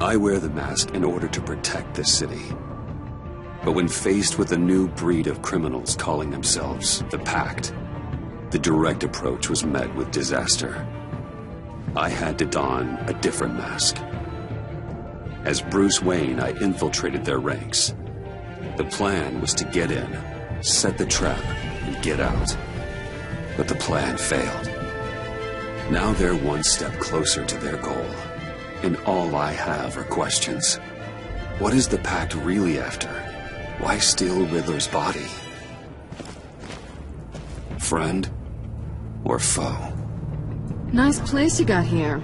I wear the mask in order to protect this city. But when faced with a new breed of criminals calling themselves the Pact, the direct approach was met with disaster. I had to don a different mask. As Bruce Wayne, I infiltrated their ranks. The plan was to get in, set the trap, and get out. But the plan failed. Now they're one step closer to their goal. And all I have are questions. What is the Pact really after? Why steal Riddler's body? Friend or foe? Nice place you got here.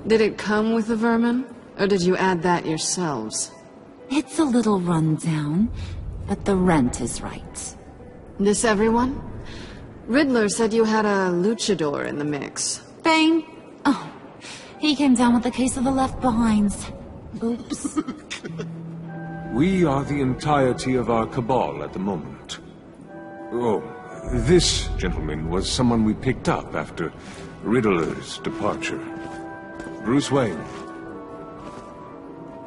Did it come with the vermin? Or did you add that yourselves? It's a little rundown, but the rent is right. This everyone? Riddler said you had a luchador in the mix. Bane? Oh, he came down with a case of the left behinds. Oops. We are the entirety of our cabal at the moment. Oh, this gentleman was someone we picked up after Riddler's departure. Bruce Wayne.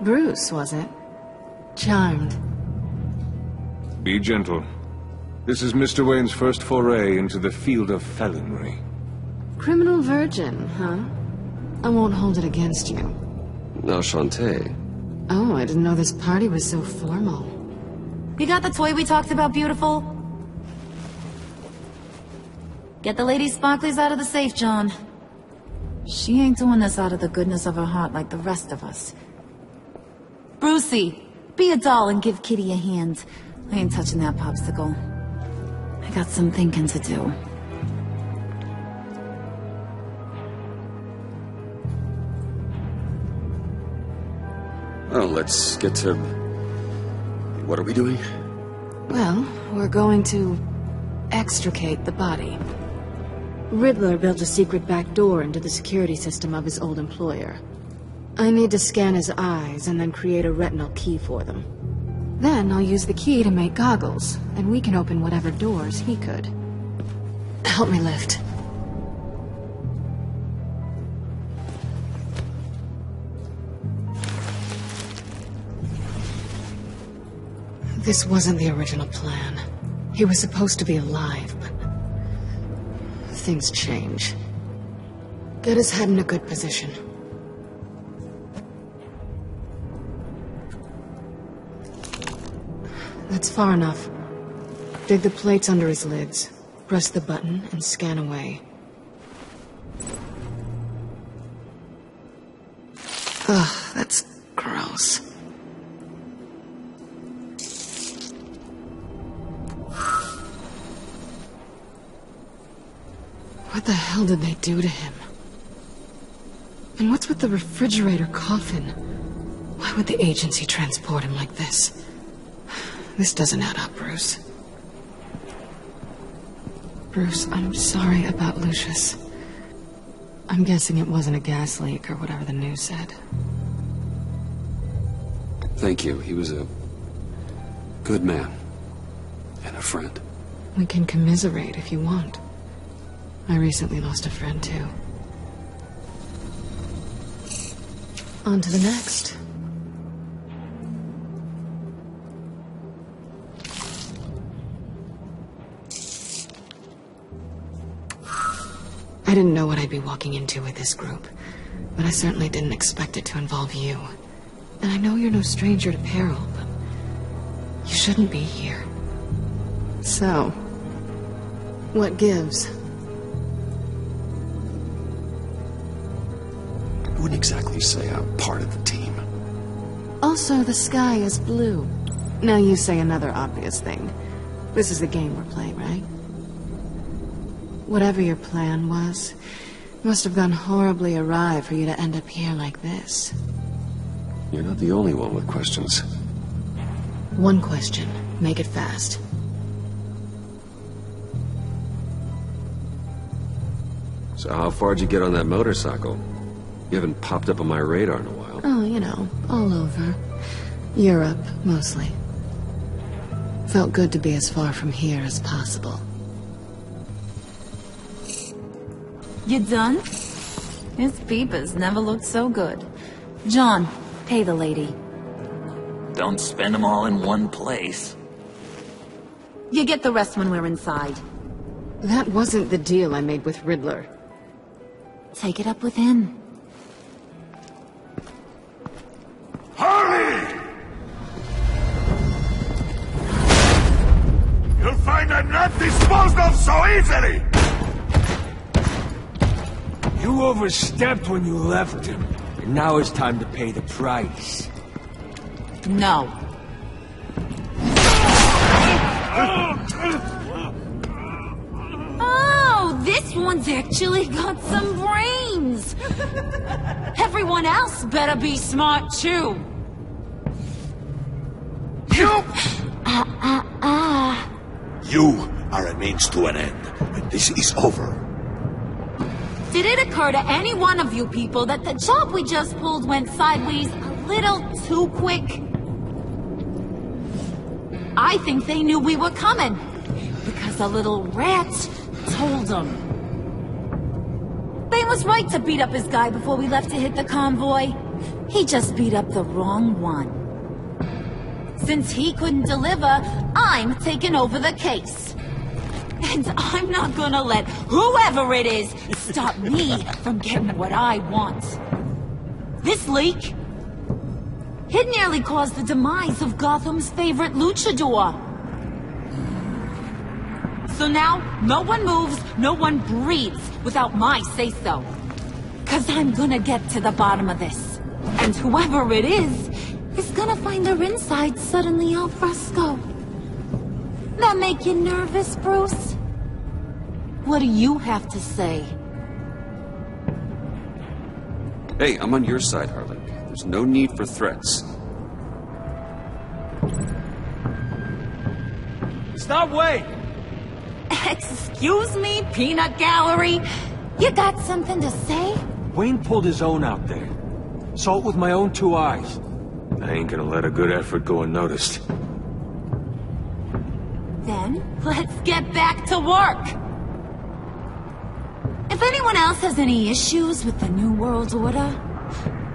Bruce, was it? Charmed. Be gentle. This is Mr. Wayne's first foray into the field of felonry. Criminal virgin, huh? I won't hold it against you. Enchanté. Oh, I didn't know this party was so formal. You got the toy we talked about, beautiful? Get the lady sparklies out of the safe, John. She ain't doing this out of the goodness of her heart like the rest of us. Brucey, be a doll and give Kitty a hand. I ain't touching that popsicle. I got some thinking to do. Well, let's get to... What are we doing? Well, we're going to extricate the body. Riddler built a secret back door into the security system of his old employer. I need to scan his eyes and then create a retinal key for them. Then I'll use the key to make goggles, and we can open whatever doors he could. Help me lift. This wasn't the original plan. He was supposed to be alive, but... things change. Get his head in a good position. That's far enough. Dig the plates under his lids. Press the button and scan away. Ugh, that's gross. What the hell did they do to him? And what's with the refrigerator coffin? Why would the agency transport him like this? This doesn't add up, Bruce. Bruce, I'm sorry about Lucius. I'm guessing it wasn't a gas leak or whatever the news said. Thank you. He was a good man. And a friend. We can commiserate if you want. I recently lost a friend, too. On to the next. I didn't know what I'd be walking into with this group, but I certainly didn't expect it to involve you. And I know you're no stranger to peril, but you shouldn't be here. So, what gives? I wouldn't exactly say I'm part of the team. Also, the sky is blue. Now you say another obvious thing. This is the game we're playing, right? Whatever your plan was, it must have gone horribly awry for you to end up here like this. You're not the only one with questions. One question. Make it fast. So how far'd you get on that motorcycle? You haven't popped up on my radar in a while. Oh, you know, all over. Europe, mostly. Felt good to be as far from here as possible. You done? His peepers never looked so good. John, Pay the lady. Don't spend them all in one place. You get the rest when we're inside. That wasn't the deal I made with Riddler. Take it up with him. Hurry! You'll find I'm not disposed of so easily! You overstepped when you left him. And now it's time to pay the price. No. Oh, this one's actually got some brains! Everyone else better be smart too! You are a means to an end, and this is over. Did it occur to any one of you people that the job we just pulled went sideways a little too quick? I think they knew we were coming, because a little rat told them. Bane was right to beat up his guy before we left to hit the convoy. He just beat up the wrong one. Since he couldn't deliver, I'm taking over the case. And I'm not gonna let whoever it is stop me from getting what I want. This leak, it nearly caused the demise of Gotham's favorite luchador. So now, no one moves, no one breathes without my say-so. 'Cause I'm gonna get to the bottom of this. And whoever it is gonna find their insides suddenly al fresco. That make you nervous, Bruce? What do you have to say? Hey, I'm on your side, Harley. There's no need for threats. Stop, wait! Excuse me, peanut gallery? You got something to say? Wayne pulled his own out there. Saw it with my own 2 eyes. I ain't gonna let a good effort go unnoticed. Then, let's get back to work! If anyone else has any issues with the New World Order,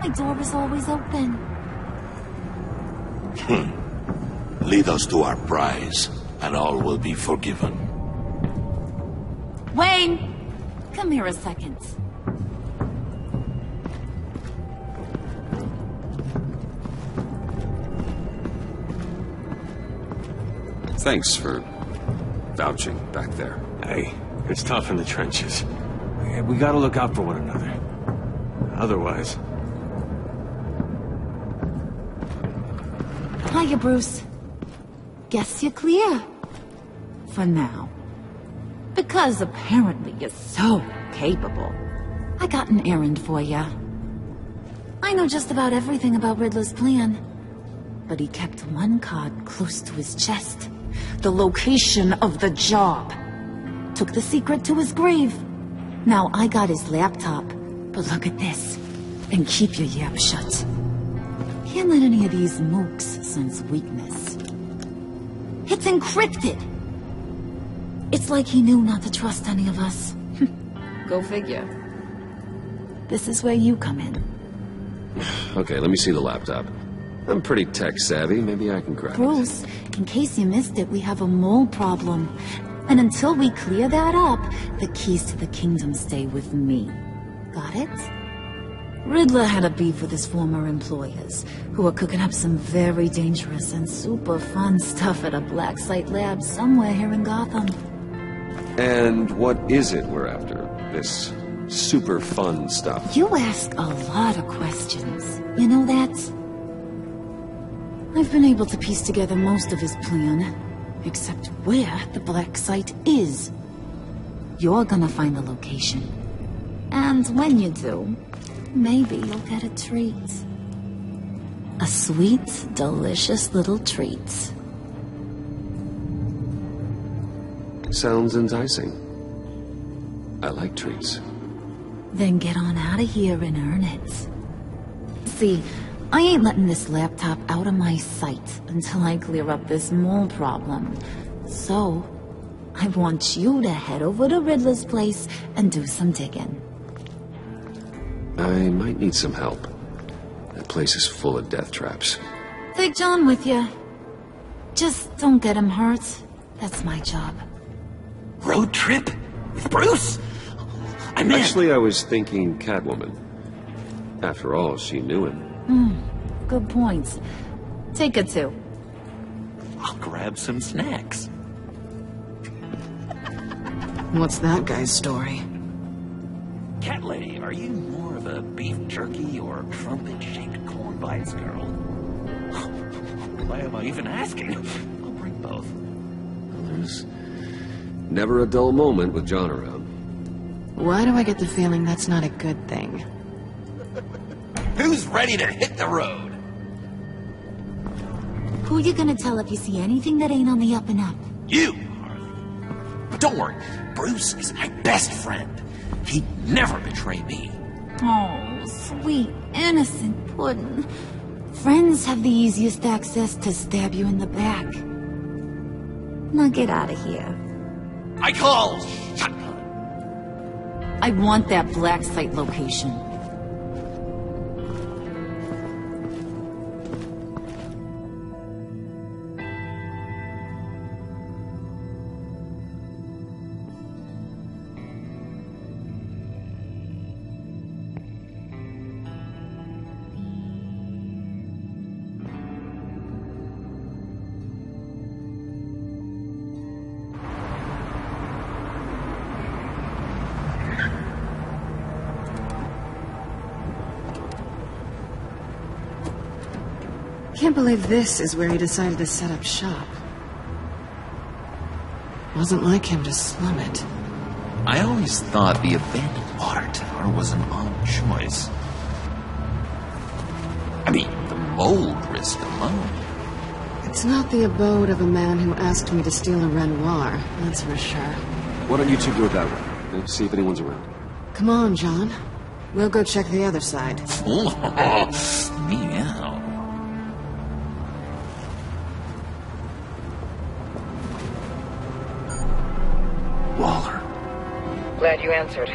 my door is always open. Lead us to our prize, and all will be forgiven. Wayne, come here a second. Thanks for vouching back there. Hey, it's tough in the trenches. We gotta look out for one another. Otherwise... Hiya, Bruce. Guess you're clear. For now. Because apparently you're so capable. I got an errand for ya. I know just about everything about Riddler's plan. But he kept one card close to his chest. The location of the job. Took the secret to his grave. Now I got his laptop. But look at this. And keep your yap shut. Can't let any of these mooks sense weakness. It's encrypted. It's like he knew not to trust any of us. Go figure. This is where you come in. Okay, let me see the laptop. I'm pretty tech-savvy. Maybe I can crack it. Bruce, in case you missed it, we have a mole problem. And until we clear that up, the keys to the kingdom stay with me. Got it? Riddler had a beef with his former employers, who were cooking up some very dangerous and super fun stuff at a black site lab somewhere here in Gotham. And what is it we're after? This super fun stuff? You ask a lot of questions. You know that? I've been able to piece together most of his plan, except where the black site is. You're gonna find the location. And when you do, maybe you'll get a treat. A sweet, delicious little treat. Sounds enticing. I like treats. Then get on out of here and earn it. See, I ain't letting this laptop out of my sight until I clear up this mole problem. So, I want you to head over to Riddler's place and do some digging. I might need some help. That place is full of death traps. Take John with you. Just don't get him hurt. That's my job. Road trip? With Bruce? I'm in. Actually, I was thinking Catwoman. After all, she knew him. Good points. Take it too. I'll grab some snacks. What's that guy's story? Cat lady, are you more of a beef jerky or trumpet-shaped corn bites girl? Why am I even asking? I'll bring both. There's never a dull moment with John around. Why do I get the feeling that's not a good thing? Who's ready to hit the road? Who you gonna tell if you see anything that ain't on the up and up? You, Harley. But don't worry, Bruce is my best friend. He'd never betray me. Oh, sweet, innocent puddin'. Friends have the easiest access to stab you in the back. Now get out of here. I call shotgun. I want that black site location. Can't believe this is where he decided to set up shop. Wasn't like him to slum it. I always thought the abandoned water tower was an odd choice. I mean, the mold risk alone. It's not the abode of a man who asked me to steal a Renoir, that's for sure. Why don't you two go that way? And see if anyone's around. Come on, John. We'll go check the other side. Meow. Waller. Glad you answered.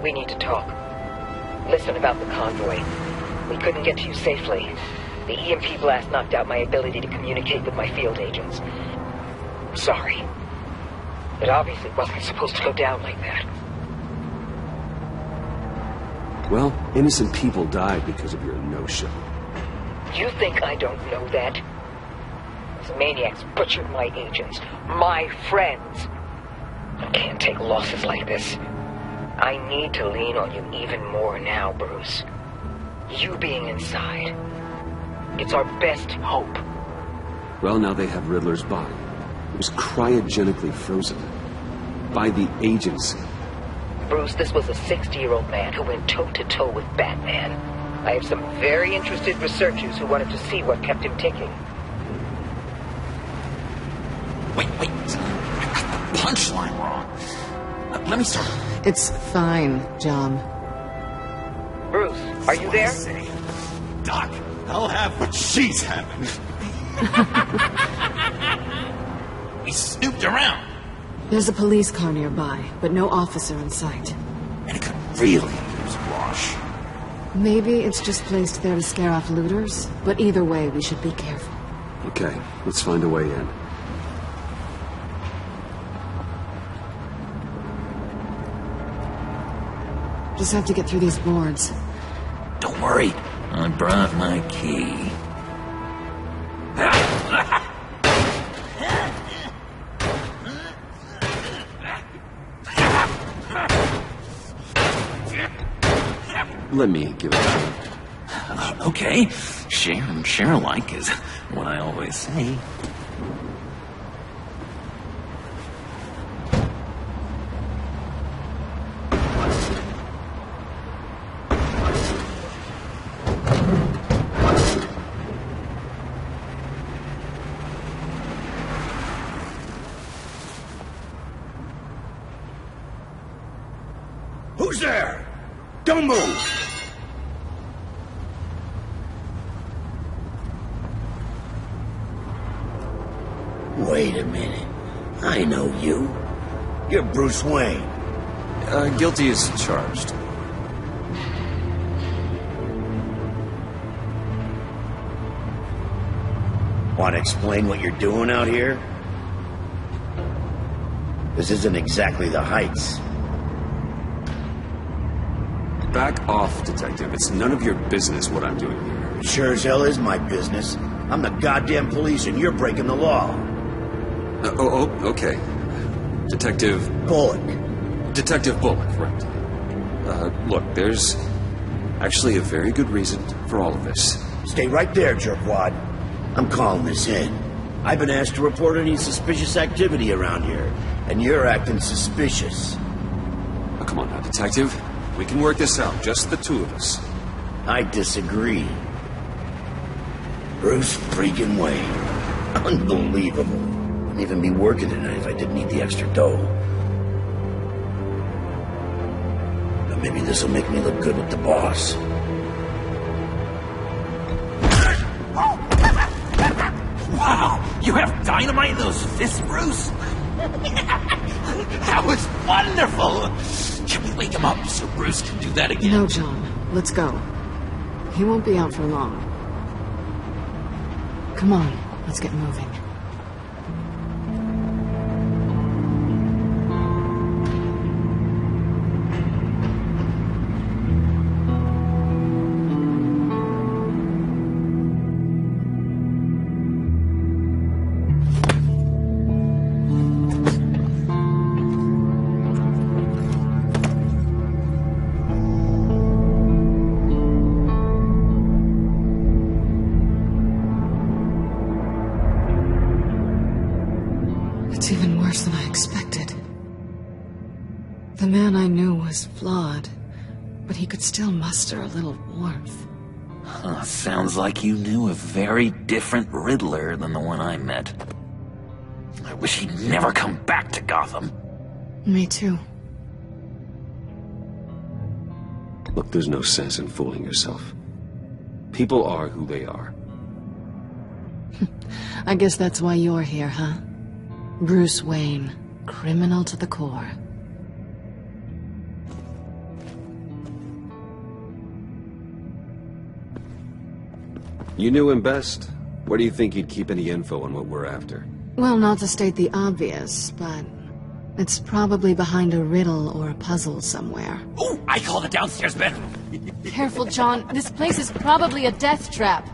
We need to talk. Listen about the convoy. We couldn't get to you safely. The EMP blast knocked out my ability to communicate with my field agents. Sorry. It obviously wasn't supposed to go down like that. Well, innocent people died because of your no-show. You think I don't know that? Those maniacs butchered my agents. My friends. I can't take losses like this. I need to lean on you even more now, Bruce. You being inside. It's our best hope. Well, now they have Riddler's body. It was cryogenically frozen. By the agency. Bruce, this was a 60-year-old man who went toe-to-toe with Batman. I have some very interested researchers who wanted to see what kept him ticking. Wait. I got the punchline wrong. Let me start. It's fine, John. Bruce, are you there? Doc, I'll have what she's having. We snooped around. There's a police car nearby, but no officer in sight. And it could really use a wash. Maybe it's just placed there to scare off looters, but either way, we should be careful. Okay, let's find a way in. Just have to get through these boards. Don't worry, I brought my key. Let me give it a try. Okay, share alike is what I always say. Who's there? Don't move! Wait a minute. I know you. You're Bruce Wayne. Guilty as charged. Want to explain what you're doing out here? This isn't exactly the Heights. Back off, Detective. It's none of your business what I'm doing here. Sure as hell is my business. I'm the goddamn police and you're breaking the law. Okay. Detective... Bullock. Detective Bullock, right. Look, there's actually a very good reason for all of this. Stay right there, jerkwad. I'm calling this in. I've been asked to report any suspicious activity around here, and you're acting suspicious. Oh, come on now, Detective. We can work this out, just the two of us. I disagree. Bruce freaking Wayne. Unbelievable. Wouldn't even be working tonight if I didn't need the extra dough. But maybe this'll make me look good with the boss. Wow! You have dynamite in those fists, Bruce? That was wonderful! Can we wake him up so Bruce can do that again? No, John. Let's go. He won't be out for long. Come on, let's get moving. It's even worse than I expected. The man I knew was flawed, but he could still muster a little warmth. Sounds like you knew a very different Riddler than the one I met. I wish he'd never come back to Gotham. Me too. Look, there's no sense in fooling yourself. People are who they are. I guess that's why you're here, huh? Bruce Wayne, criminal to the core. You knew him best. Where do you think he'd keep any info on what we're after? Well, not to state the obvious, but it's probably behind a riddle or a puzzle somewhere. Oh, I call the downstairs bedroom. Careful, John. This place is probably a death trap.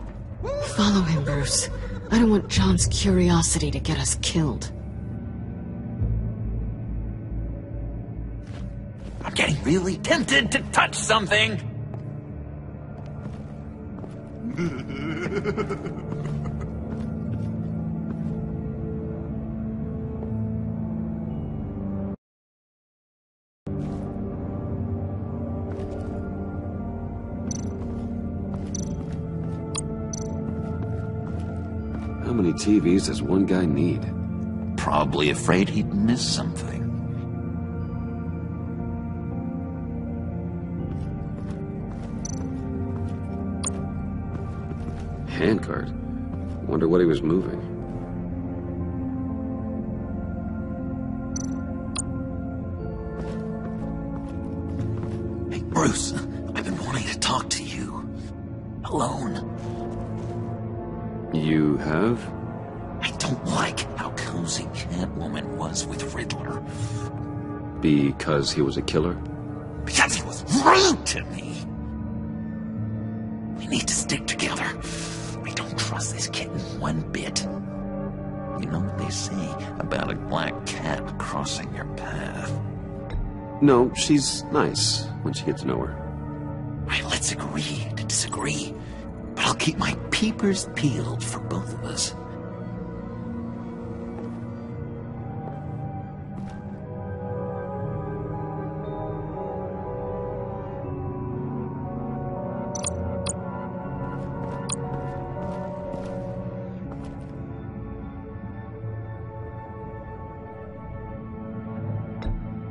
Follow him, Bruce. I don't want John's curiosity to get us killed. I'm getting really tempted to touch something. How many TVs does one guy need? Probably afraid he'd miss something. Handcart? Wonder what he was moving. Hey, Bruce, I've been wanting to talk to you. Alone. You have? I don't like how cozy Catwoman was with Riddler. Because he was a killer? Because he was rude to me. We need to stick together. I don't trust this kitten one bit. You know what they say about a black cat crossing your path? No, she's nice once you get to know her. Right, let's agree to disagree. But I'll keep my peepers peeled for both of us.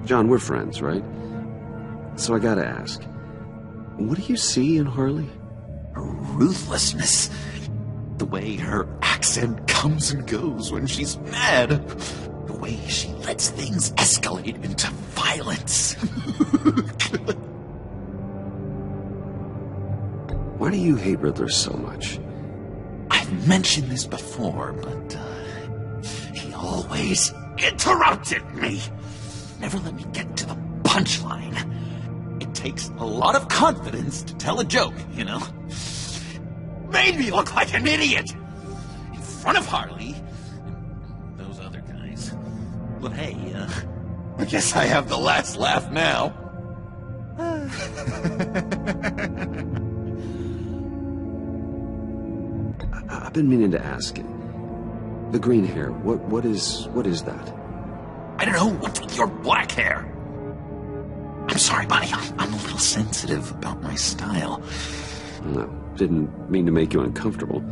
John, we're friends, right? So I gotta ask, what do you see in Harley? Her ruthlessness. The way her accent comes and goes when she's mad. The way she lets things escalate into violence. Why do you hate Riddler so much? I I've mentioned this before, but he always interrupted me. Never let me get to the punchline. It takes a lot of confidence to tell a joke, you know? Made me look like an idiot in front of Harley and those other guys. But hey, I guess I have the last laugh now. I've been meaning to ask you. The green hair, what is that? I don't know, what's with your black hair? I'm sorry, buddy, I'm a little sensitive about my style. No, didn't mean to make you uncomfortable.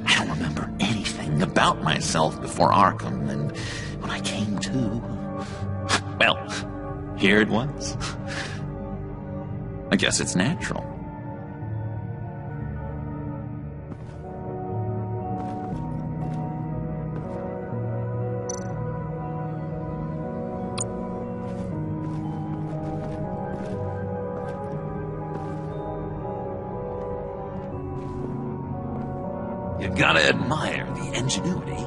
I don't remember anything about myself before Arkham, and when I came to... well, here it was. I guess it's natural. You gotta admire the ingenuity.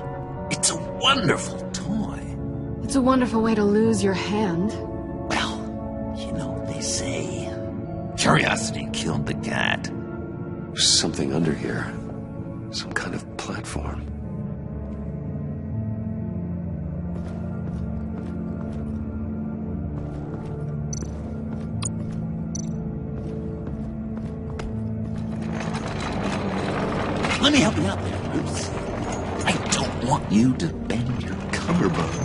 It's a wonderful toy. It's a wonderful way to lose your hand. Well, you know, they say curiosity killed the cat. There's something under here. Some kind of platform. Let me help you out there, Bruce. I don't want you to bend your collarbone.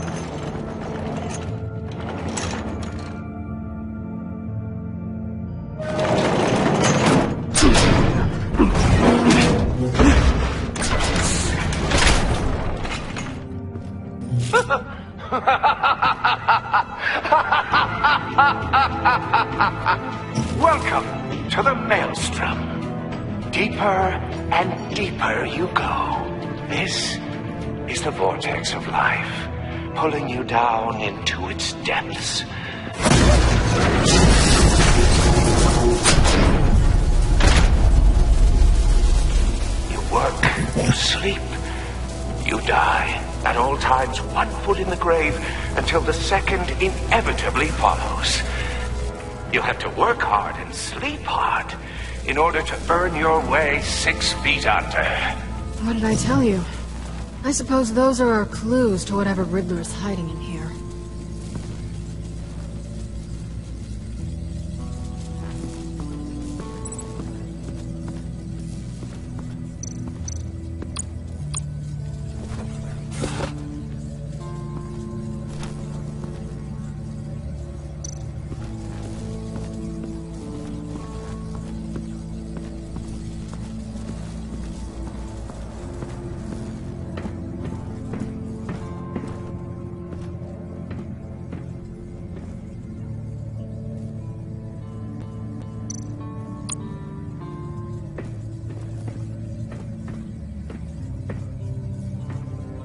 Welcome to the Maelstrom. Deeper and deeper you go. This is the vortex of life, pulling you down into its depths. You work, you sleep, you die. At all times, 1 foot in the grave until the second inevitably follows. You'll have to work hard and sleep hard in order to earn your way 6 feet under. What did I tell you? I suppose those are our clues to whatever Riddler is hiding in here.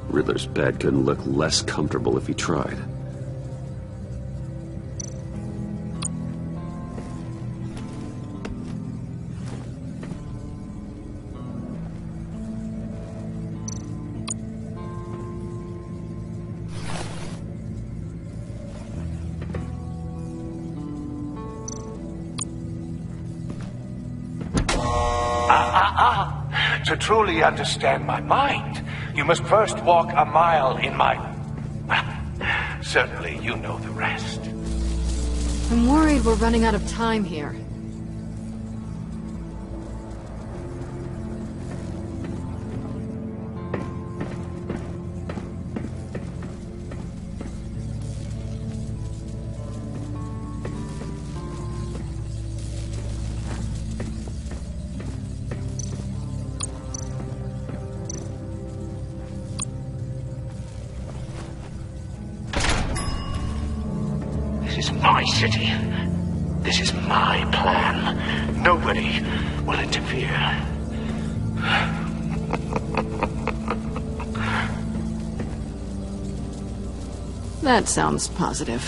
Riddler's bed couldn't look less comfortable if he tried. To truly understand my mind, you must first walk a mile in my... Well, certainly you know the rest. I'm worried we're running out of time here. This is my city. This is my plan. Nobody will interfere. That sounds positive.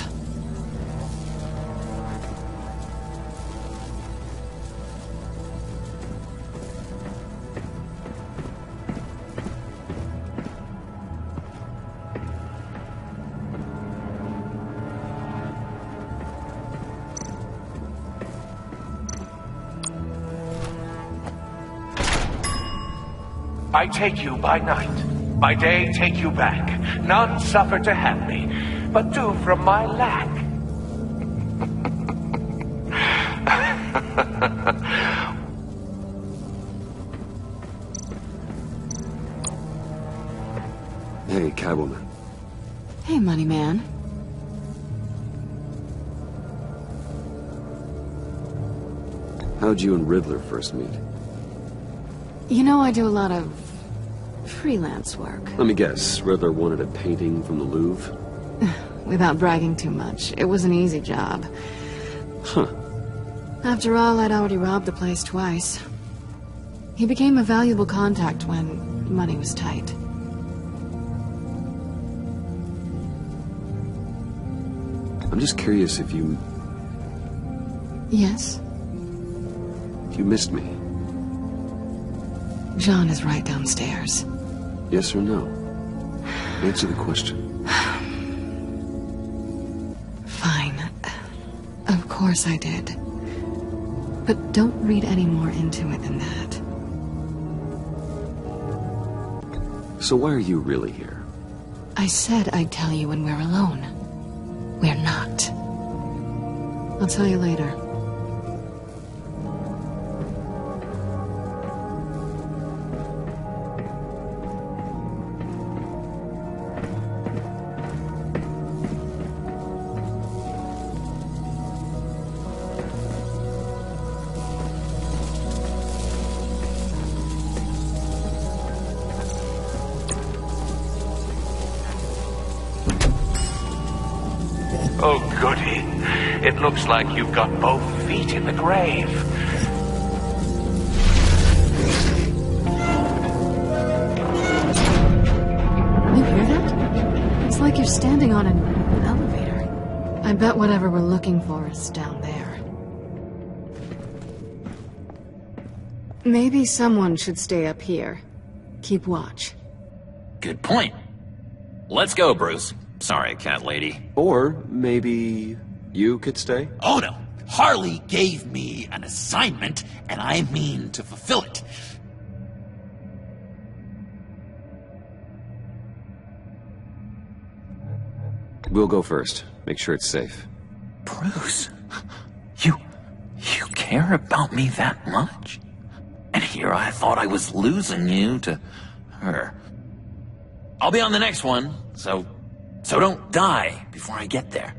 I take you by night. By day take you back. None suffer to have me, but do from my lack. Hey, Catwoman. Hey, money man. How'd you and Riddler first meet? You know, I do a lot of freelance work. Let me guess, Riddler wanted a painting from the Louvre? Without bragging too much, it was an easy job. Huh. After all, I'd already robbed the place twice. He became a valuable contact when money was tight. I'm just curious if you... Yes? If you missed me. John is right downstairs. Yes or no? Answer the question. Fine. Of course I did. But don't read any more into it than that. So why are you really here? I said I'd tell you when we're alone. We're not. I'll tell you later. Oh, goody. It looks like you've got both feet in the grave. You hear that? It's like you're standing on an elevator. I bet whatever we're looking for is down there. Maybe someone should stay up here. Keep watch. Good point. Let's go, Bruce. Sorry, cat lady. Or maybe you could stay? Oh no! Harley gave me an assignment, and I mean to fulfill it. We'll go first. Make sure it's safe. Bruce, you care about me that much? And here I thought I was losing you to her. I'll be on the next one, so don't die before I get there.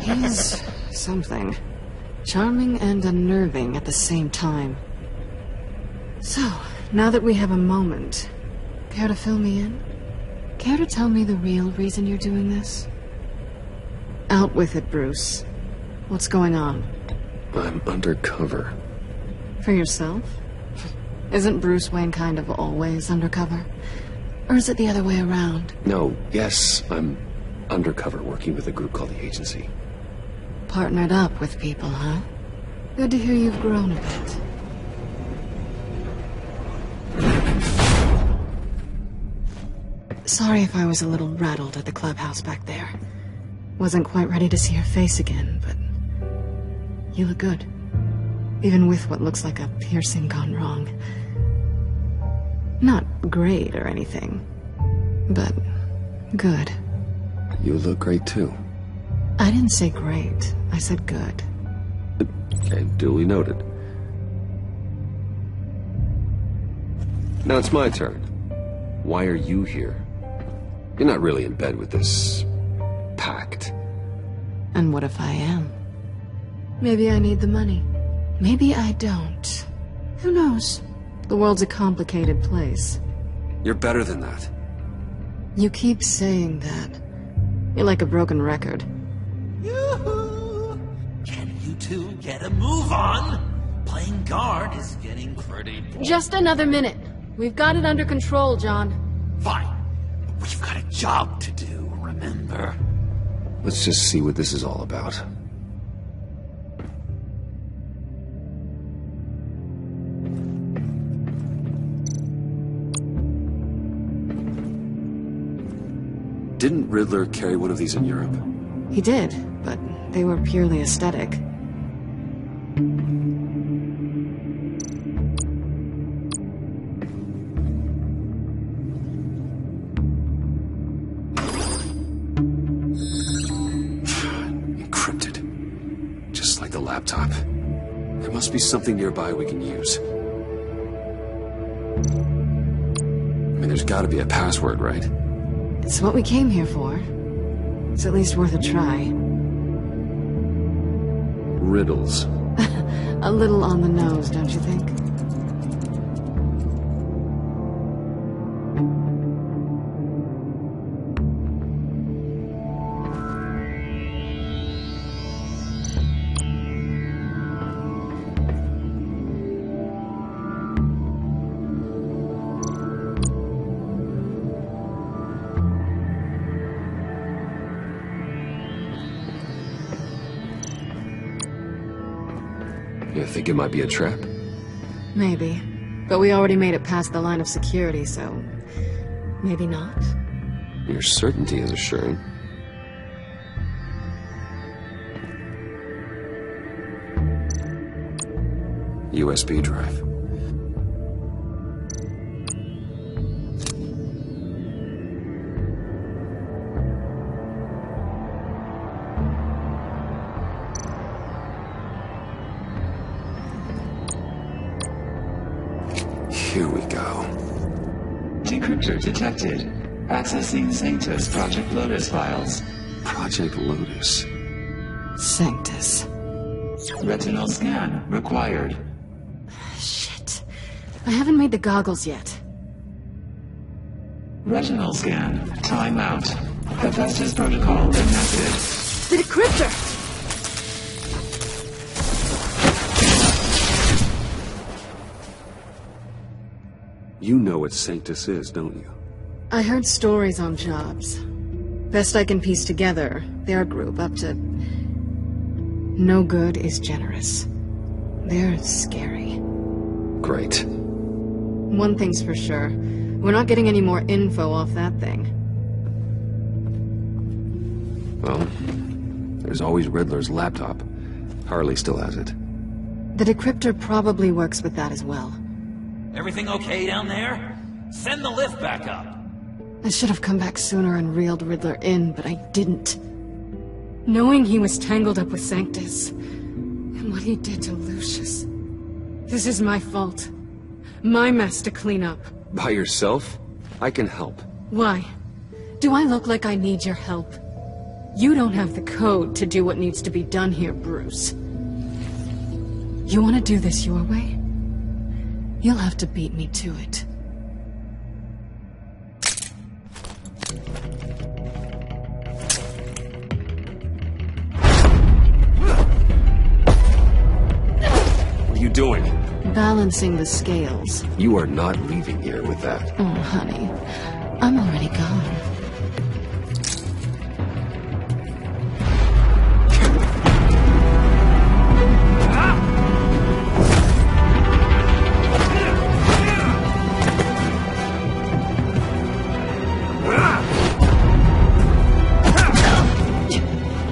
He's something. Charming and unnerving at the same time. So, now that we have a moment, care to fill me in? Care to tell me the real reason you're doing this? Out with it, Bruce. What's going on? I'm undercover. For yourself? Isn't Bruce Wayne kind of always undercover? Or is it the other way around? No, yes, I'm undercover working with a group called the Agency. Partnered up with people, huh? Good to hear you've grown a bit. Sorry if I was a little rattled at the clubhouse back there. Wasn't quite ready to see your face again, but you look good. Even with what looks like a piercing gone wrong. Not great or anything, but good. You look great too. I didn't say great. I said good. Okay, duly noted. Now it's my turn. Why are you here? You're not really in bed with this pact. And what if I am? Maybe I need the money. Maybe I don't. Who knows? The world's a complicated place. You're better than that. You keep saying that. You're like a broken record. Yoo-hoo! Can you two get a move on? Playing guard is getting pretty boring. Just another minute. We've got it under control, John. Fine. We've got a job to do, remember? Let's just see what this is all about. Didn't Riddler carry one of these in Europe? He did, but they were purely aesthetic. Encrypted. Just like the laptop. There must be something nearby we can use. I mean, there's gotta be a password, right? It's what we came here for. It's at least worth a try. Riddles. A little on the nose, don't you think? You think it might be a trap? Maybe. But we already made it past the line of security, so... maybe not? Your certainty is assuring. USB drive. Here we go. Decryptor detected. Accessing Sanctus Project Lotus files. Project Lotus. Sanctus. Retinal scan required. Shit. I haven't made the goggles yet. Retinal scan. Timeout. Hephaestus protocol enacted. The decryptor! You know what Sanctus is, don't you? I heard stories on jobs. Best I can piece together, their group up to... no good is generous. They're scary. Great. One thing's for sure. We're not getting any more info off that thing. Well, there's always Riddler's laptop. Harley still has it. The decryptor probably works with that as well. Everything okay down there? Send the lift back up. I should have come back sooner and reeled Riddler in, but I didn't. Knowing he was tangled up with Sanctus, and what he did to Lucius. This is my fault. My mess to clean up. By yourself? I can help. Why? Do I look like I need your help? You don't have the code to do what needs to be done here, Bruce. You want to do this your way? You'll have to beat me to it. What are you doing? Balancing the scales. You are not leaving here with that. Oh, honey. I'm already gone.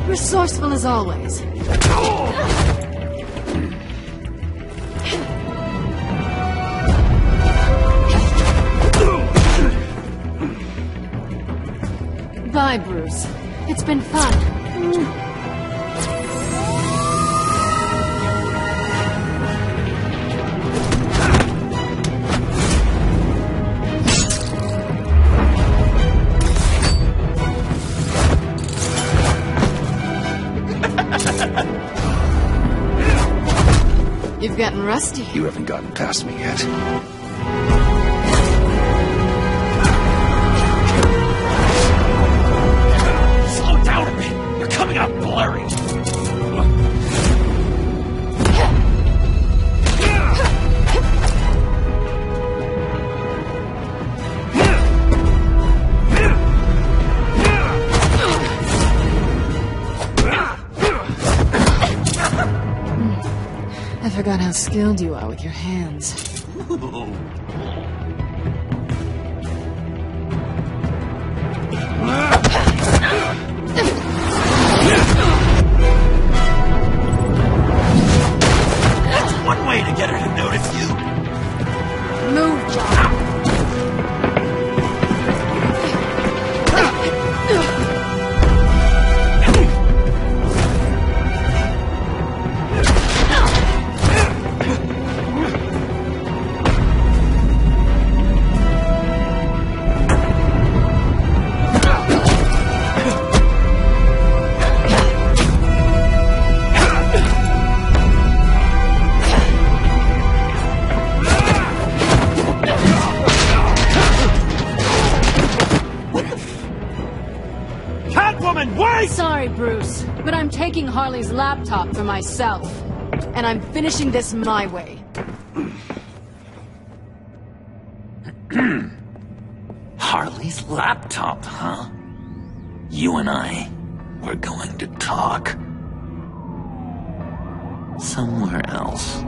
Resourceful as always. Bye, Bruce. It's been fun. You've gotten rusty. You haven't gotten past me yet. Slow down a bit. You're coming out blurry. I forgot how skilled you are with your hands. taking Harley's laptop for myself. And I'm finishing this my way. Harley's laptop, huh? You and I, we're going to talk. Somewhere else.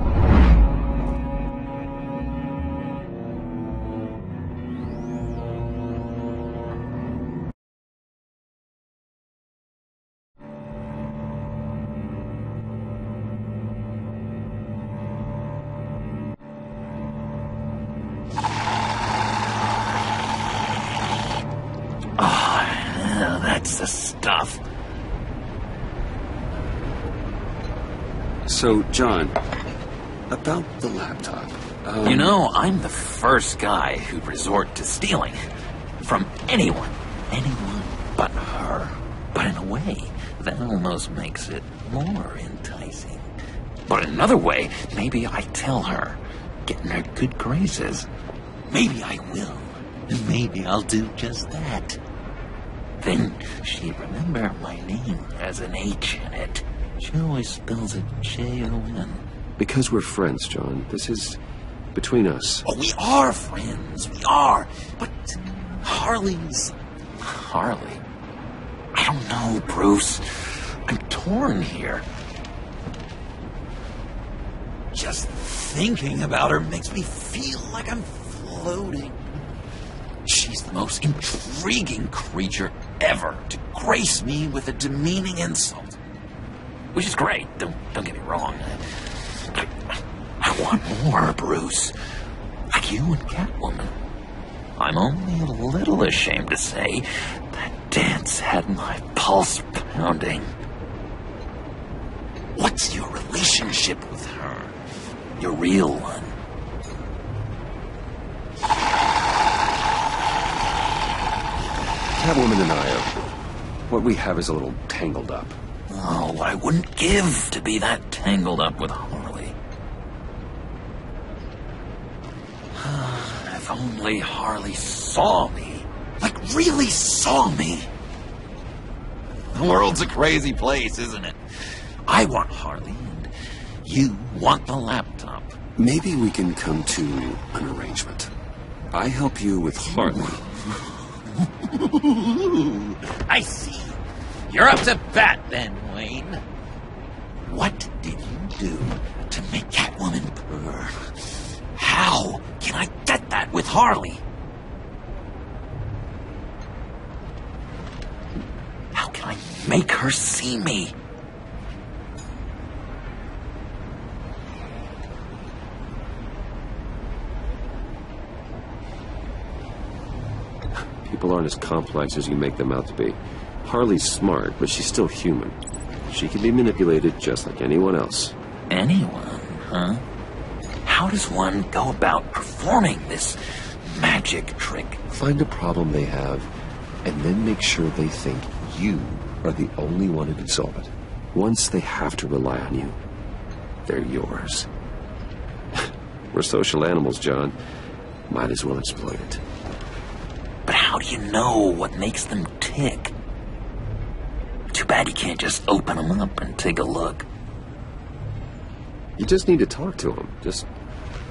That's the stuff. So, John, about the laptop. You know, I'm the first guy who'd resort to stealing. From anyone. Anyone but her. But in a way, that almost makes it more enticing. But in another way, maybe I tell her, get in her good graces. Maybe I will. And maybe I'll do just that. Then she'd remember my name as an H in it. She always spells it J-O-N. Because we're friends, John. This is between us. Oh, we are friends. We are. But Harley's... Harley? I don't know, Bruce. I'm torn here. Just thinking about her makes me feel like I'm floating. She's the most intriguing creature ever to grace me with a demeaning insult. Which is great, don't get me wrong. I want more, Bruce. Like you and Catwoman. I'm only a little ashamed to say that dance had my pulse pounding. What's your relationship with her? Your real one? Catwoman and I, what we have is a little tangled up. Oh, what I wouldn't give to be that tangled up with Harley. If only Harley saw me. Like, really saw me. The world's a crazy place, isn't it? I want Harley, and you want the laptop. Maybe we can come to an arrangement. I help you with Harley. I see. You're up to bat then, Wayne. What did you do to make Catwoman purr? How can I get that with Harley? How can I make her see me? People aren't as complex as you make them out to be. Harley's smart, but she's still human. She can be manipulated just like anyone else. Anyone, huh? How does one go about performing this magic trick? Find a problem they have, and then make sure they think you are the only one who can solve it. Once they have to rely on you, they're yours. We're social animals, John. Might as well exploit it. But how do you know what makes them tick? Too bad you can't just open them up and take a look. You just need to talk to them.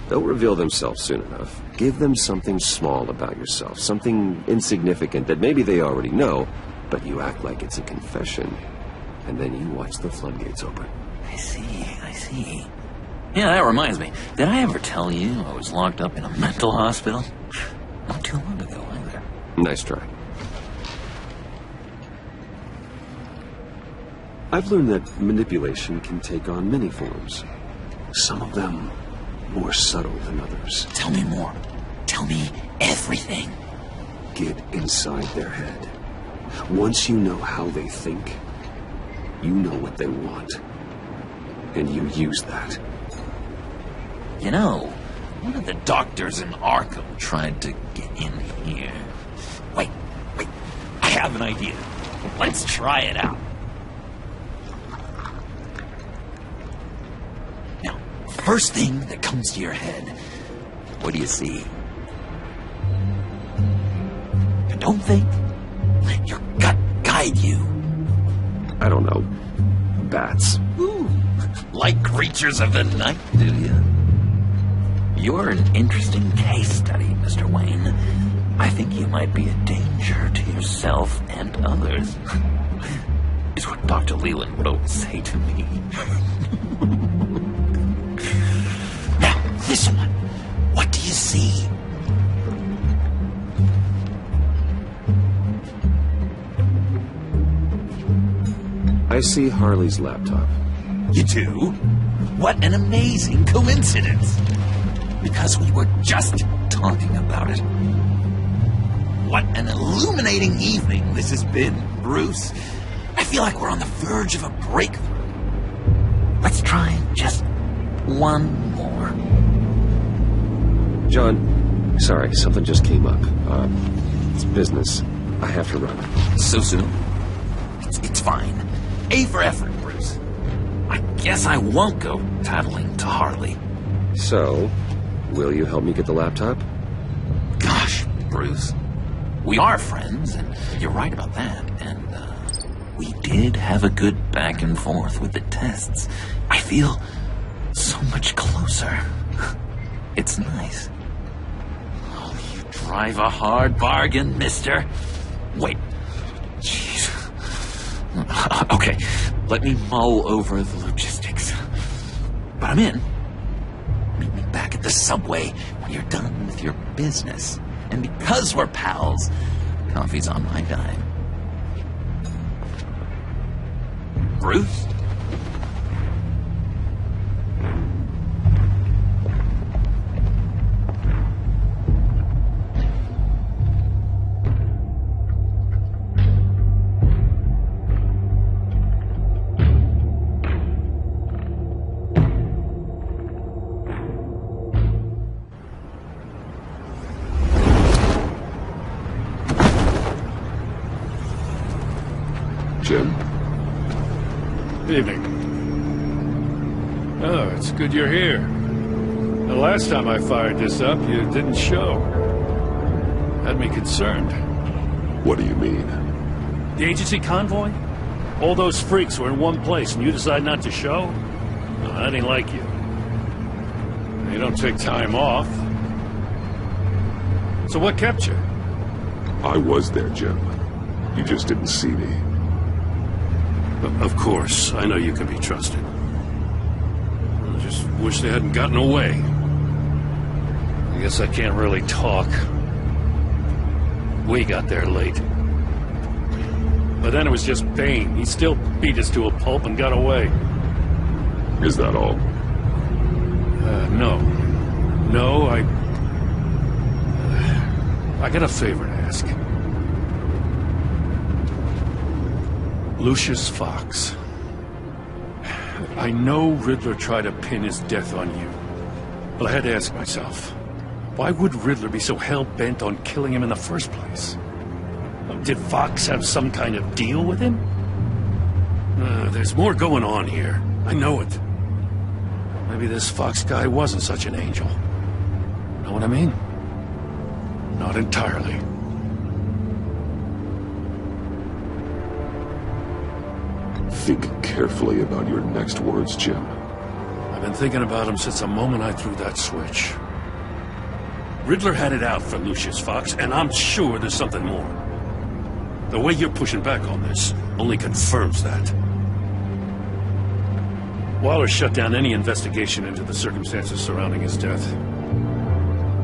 They'll reveal themselves soon enough. Give them something small about yourself, something insignificant that maybe they already know, but you act like it's a confession, and then you watch the floodgates open. I see. Yeah, that reminds me. Did I ever tell you I was locked up in a mental hospital? Not too long ago, either. Nice try. I've learned that manipulation can take on many forms. Some of them more subtle than others. Tell me more. Tell me everything. Get inside their head. Once you know how they think, you know what they want. And you use that. You know, one of the doctors in Arkham tried to get in here. Wait. I have an idea. Let's try it out. Now, first thing that comes to your head, what do you see? And don't think. Let your gut guide you. I don't know. bats. Ooh, like creatures of the night, do you? You're an interesting case study, Mr. Wayne. I think you might be a danger to yourself and others. Is what Dr. Leland would always say to me. Now, this one. What do you see? I see Harley's laptop. You do? What an amazing coincidence! Because we were just talking about it. What an illuminating evening this has been, Bruce. I feel like we're on the verge of a breakthrough. Let's try just one more. John, sorry, something just came up. It's business. I have to run. So soon? It's fine. A for effort, Bruce. I guess I won't go tattling to Harley. So, will you help me get the laptop? Gosh, Bruce. We are friends, and you're right about that. And, we did have a good back and forth with the tests. I feel so much closer. It's nice. Oh, you drive a hard bargain, mister. Wait. Jeez. Okay, let me mull over the logistics. But I'm in. Meet me back at the subway when you're done with your business. And because we're pals, coffee's on my dime. Bruce? Jim? Evening. Oh, it's good you're here. The last time I fired this up, you didn't show. Had me concerned. What do you mean? The agency convoy? All those freaks were in one place and you decide not to show? No, that ain't like you. You don't take time off. So what kept you? I was there, Jim. You just didn't see me. Of course, I know you can be trusted. I just wish they hadn't gotten away. I guess I can't really talk. We got there late. But then it was just Bane. He still beat us to a pulp and got away. Is that all? No. No, I got a favor to ask. Lucius Fox. I know Riddler tried to pin his death on you. But I had to ask myself, why would Riddler be so hell-bent on killing him in the first place? Did Fox have some kind of deal with him? There's more going on here. I know it. Maybe this Fox guy wasn't such an angel. Know what I mean? Not entirely. Think carefully about your next words, Jim. I've been thinking about him since the moment I threw that switch. Riddler had it out for Lucius Fox, and I'm sure there's something more. The way you're pushing back on this only confirms that. Waller shut down any investigation into the circumstances surrounding his death.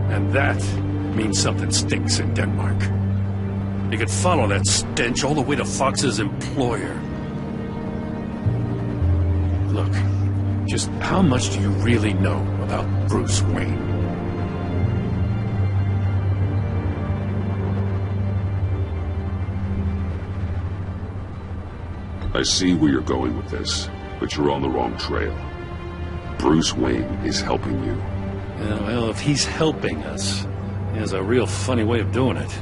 And that means something stinks in Denmark. You could follow that stench all the way to Fox's employer. Look, just how much do you really know about Bruce Wayne? I see where you're going with this, but you're on the wrong trail. Bruce Wayne is helping you. Yeah, well, if he's helping us, he has a real funny way of doing it.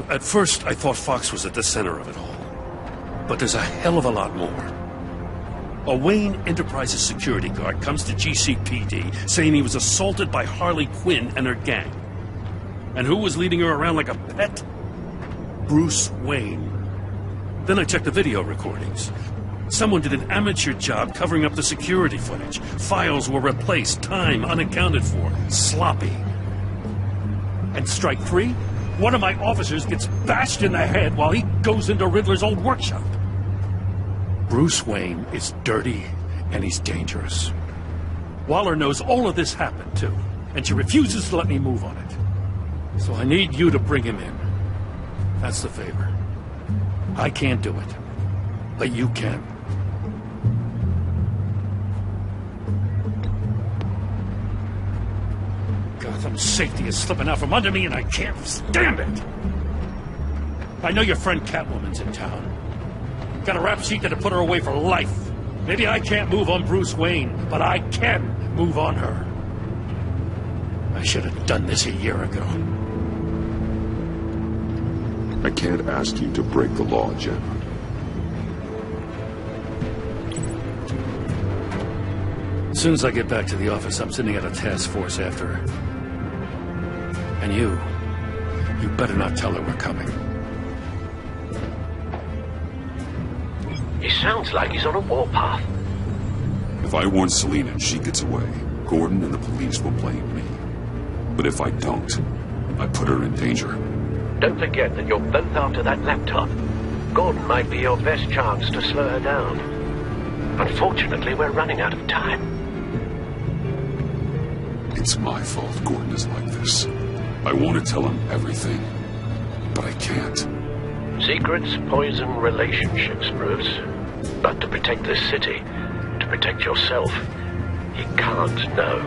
At first, I thought Fox was at the center of it all. But there's a hell of a lot more. A Wayne Enterprises security guard comes to GCPD saying he was assaulted by Harley Quinn and her gang. And who was leading her around like a pet? Bruce Wayne. Then I checked the video recordings. Someone did an amateur job covering up the security footage. Files were replaced, time unaccounted for, sloppy. And strike 3? One of my officers gets bashed in the head while he goes into Riddler's old workshop. Bruce Wayne is dirty and he's dangerous. Waller knows all of this happened too, and she refuses to let me move on it. So I need you to bring him in. That's the favor. I can't do it, but you can. Gotham's safety is slipping out from under me and I can't stand it! I know your friend Catwoman's in town. Got a rap sheet that'll put her away for life. Maybe I can't move on Bruce Wayne, but I can move on her. I should have done this a year ago. I can't ask you to break the law, Jen. As soon as I get back to the office, I'm sending out a task force after her. And you better not tell her we're coming. He sounds like he's on a warpath. If I warn Selina and she gets away, Gordon and the police will blame me. But if I don't, I put her in danger. Don't forget that you're both after that laptop. Gordon might be your best chance to slow her down. Unfortunately, we're running out of time. It's my fault Gordon is like this. I want to tell him everything, but I can't. Secrets poison relationships, Bruce. But to protect this city, to protect yourself, you can't know.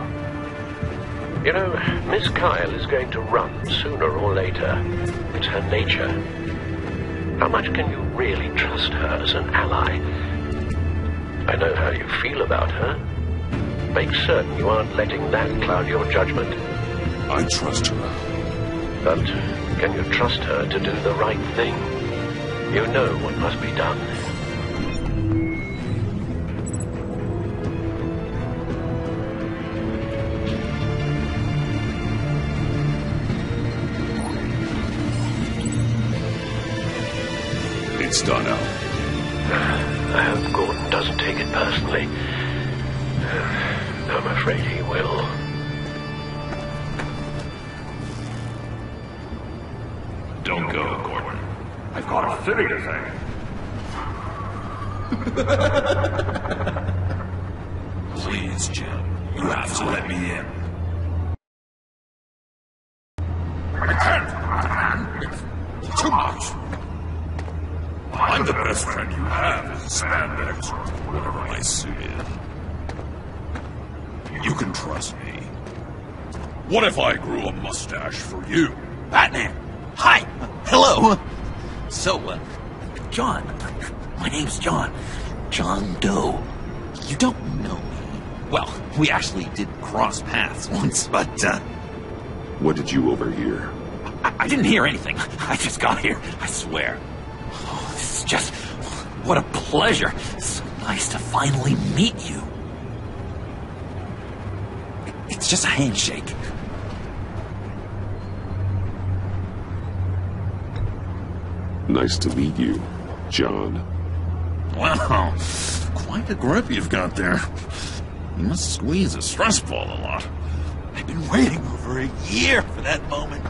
You know, Miss Kyle is going to run sooner or later. It's her nature. How much can you really trust her as an ally? I know how you feel about her. Make certain you aren't letting that cloud your judgment. I trust her. But can you trust her to do the right thing? You know what must be done. It's done, Al. I hope Gordon doesn't take it personally. I'm afraid he will. Don't go, Gordon. I've got a city to save. Please, Jim. You have to let me in. I can't. It's too much. I'm the best friend you have as a spandex, whatever my suit is. You can trust me. What if I grew a mustache for you? Batman! Hi! Hello! So, John. My name's John. John Doe. You don't know me. Well, we actually did cross paths once, but, What did you overhear? I didn't hear anything. I just got here, I swear. Oh, this is just... what a pleasure. So nice to finally meet you. It's just a handshake. Nice to meet you, John. Wow, quite a grip you've got there. You must squeeze a stress ball a lot. I've been waiting over a year for that moment.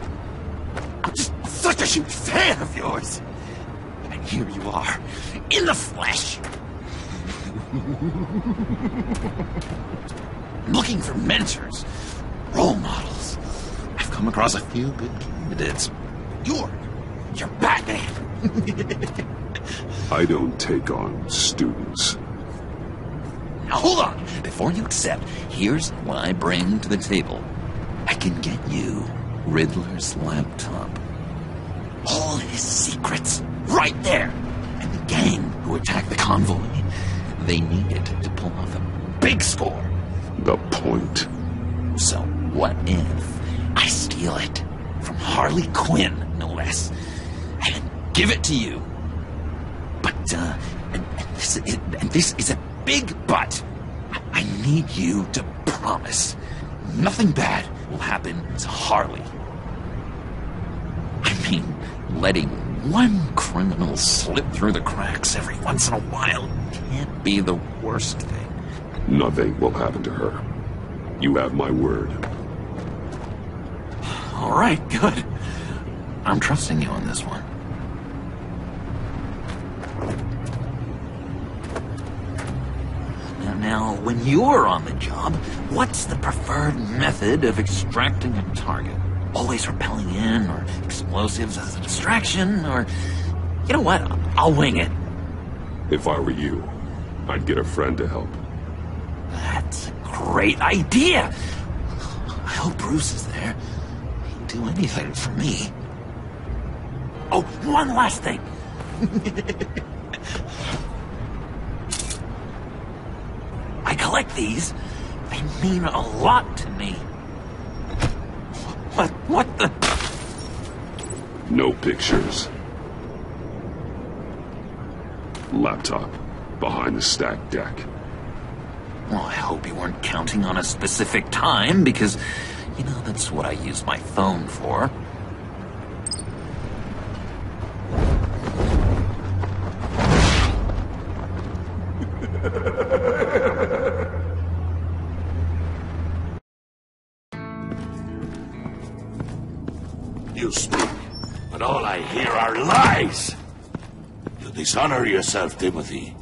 I'm just such a huge fan of yours. And here you are, in the flesh. I'm looking for mentors, role models. I've come across a few good candidates. You're Batman. I don't take on students. Now hold on. Before you accept, here's what I bring to the table. I can get you Riddler's laptop. All his secrets, right there. And the gang who attacked the convoy, they needed to pull off a big score. The point. So what if I steal it from Harley Quinn, no less, and give it to you? But, and this is a big but. I need you to promise nothing bad will happen to Harley. I mean, letting One criminal slip through the cracks every once in a while can't be the worst thing. Nothing will happen to her. You have my word. All right, good. I'm trusting you on this one. Now, when you're on the job, what's the preferred method of extracting a target? Always rappelling in, or explosives as a distraction, or... You know what? I'll wing it. If I were you, I'd get a friend to help. That's a great idea! I hope Bruce is there. He'd do anything for me. Oh, one last thing! I collect these. They mean a lot to me. What the... No pictures. Laptop behind the stacked deck. Well, I hope you weren't counting on a specific time, because, you know, that's what I use my phone for. You speak, but all I hear are lies! You dishonor yourself, Timothy.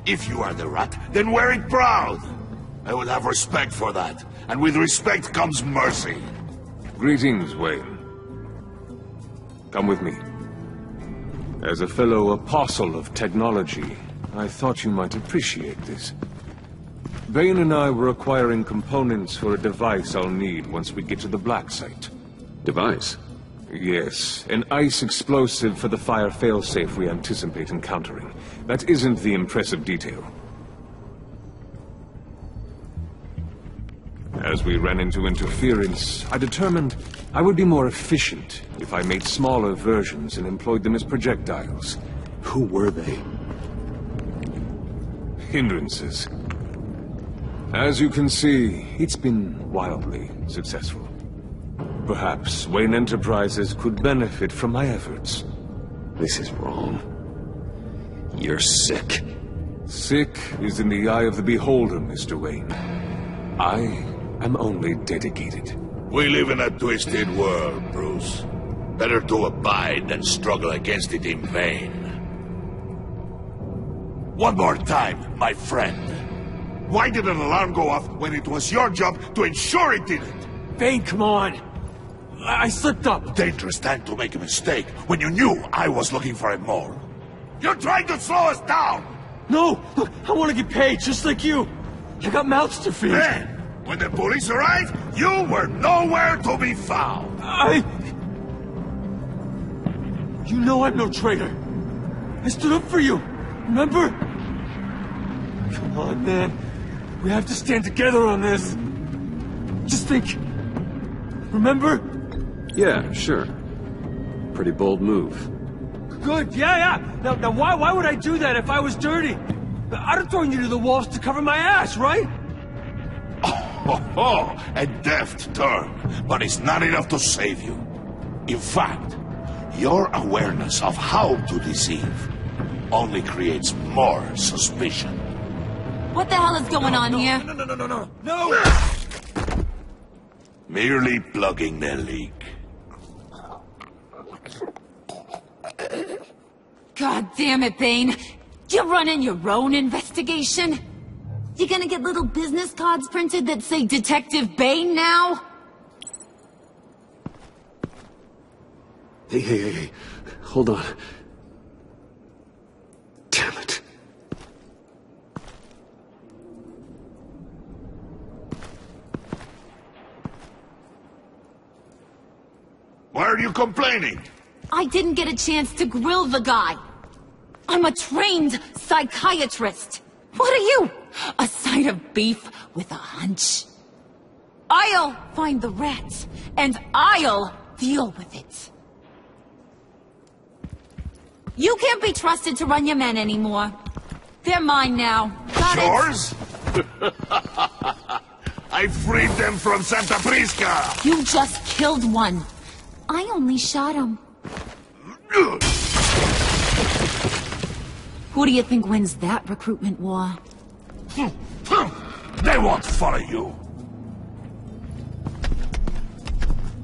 If you are the rat, then wear it proud! I will have respect for that, and with respect comes mercy. Greetings, Wayne. Come with me. As a fellow apostle of technology, I thought you might appreciate this. Bane and I were acquiring components for a device I'll need once we get to the Black Site. Device? Yes, an ice explosive for the fire failsafe we anticipate encountering. That isn't the impressive detail. As we ran into interference, I determined I would be more efficient if I made smaller versions and employed them as projectiles. Who were they? Hindrances. As you can see, it's been wildly successful. Perhaps Wayne Enterprises could benefit from my efforts. This is wrong. You're sick. Sick is in the eye of the beholder, Mr. Wayne. I am only dedicated. We live in a twisted world, Bruce. Better to abide than struggle against it in vain. One more time, my friend. Why did an alarm go off when it was your job to ensure it didn't? Bane, come on! I slipped up! Dangerous time to make a mistake when you knew I was looking for it more. You're trying to slow us down! No! Look, I want to get paid, just like you! I got mouths to feed! Then, when the police arrived, you were nowhere to be found! You know I'm no traitor! I stood up for you! Remember? Come on, man. We have to stand together on this! Just think... Remember? Yeah, sure. Pretty bold move. Good, yeah. Now why would I do that if I was dirty? I'd have thrown you to the walls to cover my ass, right? Oh, a deft turn, but it's not enough to save you. In fact, your awareness of how to deceive only creates more suspicion. What the hell is going on here? No! Merely plugging the leak. God damn it, Bane. You're running your own investigation? You gonna get little business cards printed that say Detective Bane now? Hey. Hold on. Damn it. Why are you complaining? I didn't get a chance to grill the guy. I'm a trained psychiatrist. What are you? A side of beef with a hunch? I'll find the rats, and I'll deal with it. You can't be trusted to run your men anymore. They're mine now. Got Yours? I freed them from Santa Prisca! You just killed one. I only shot him. Who do you think wins that recruitment war? They won't follow you.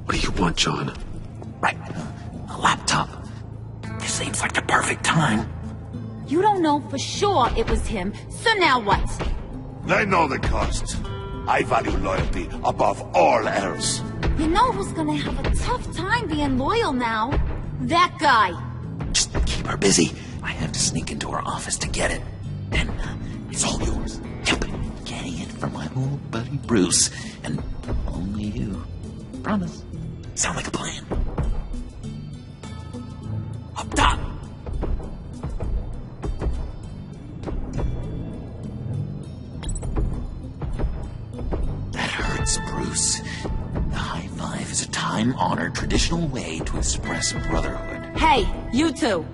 What do you want, John? Right. A laptop. This seems like the perfect time. You don't know for sure it was him, so now what? They know the cost. I value loyalty above all else. You know who's gonna have a tough time being loyal now? That guy. Just keep her busy. I have to sneak into her office to get it. Then it's all yours. Yep. Getting it from my old buddy Bruce. And only you. Promise. Sound like a plan? Up top! That hurts, Bruce. The high five is a time-honored traditional way to express brotherhood. Hey, you two!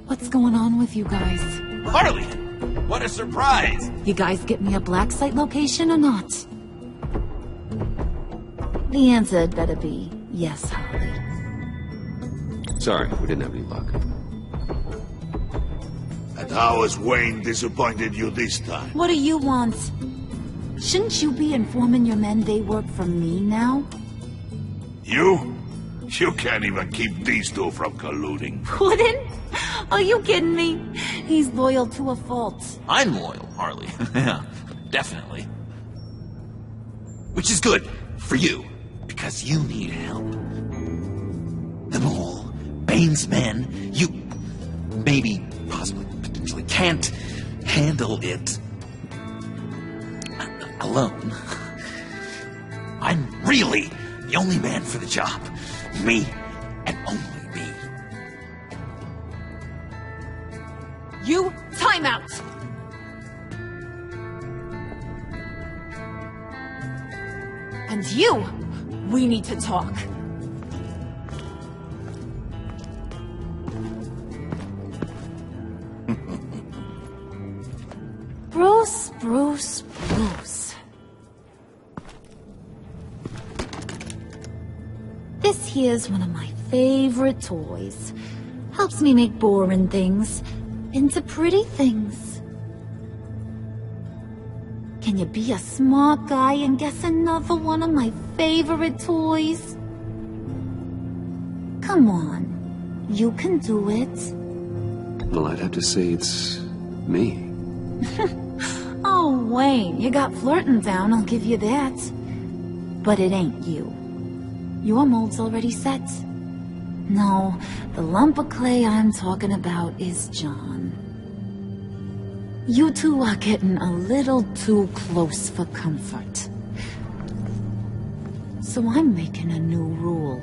What's going on with you guys? Harley! What a surprise! You guys get me a black site location or not? The answer had better be yes, Harley. Sorry, we didn't have any luck. And how has Wayne disappointed you this time? What do you want? Shouldn't you be informing your men they work for me now? You? You can't even keep these two from colluding. Wouldn't? Are you kidding me? He's loyal to a fault. I'm loyal, Harley. Yeah, definitely. Which is good for you, because you need help. The Mole, Bane's men, you maybe, possibly, potentially can't handle it alone. I'm really the only man for the job. Me and only me. You, time out! And you, we need to talk. Bruce. This here's one of my favorite toys. Helps me make boring things into pretty things. Can you be a smart guy and guess another one of my favorite toys? Come on, you can do it. Well, I'd have to say it's me. Oh, Wayne, you got flirting down, I'll give you that. But it ain't you. Your mold's already set. No, the lump of clay I'm talking about is John. You two are getting a little too close for comfort. So I'm making a new rule.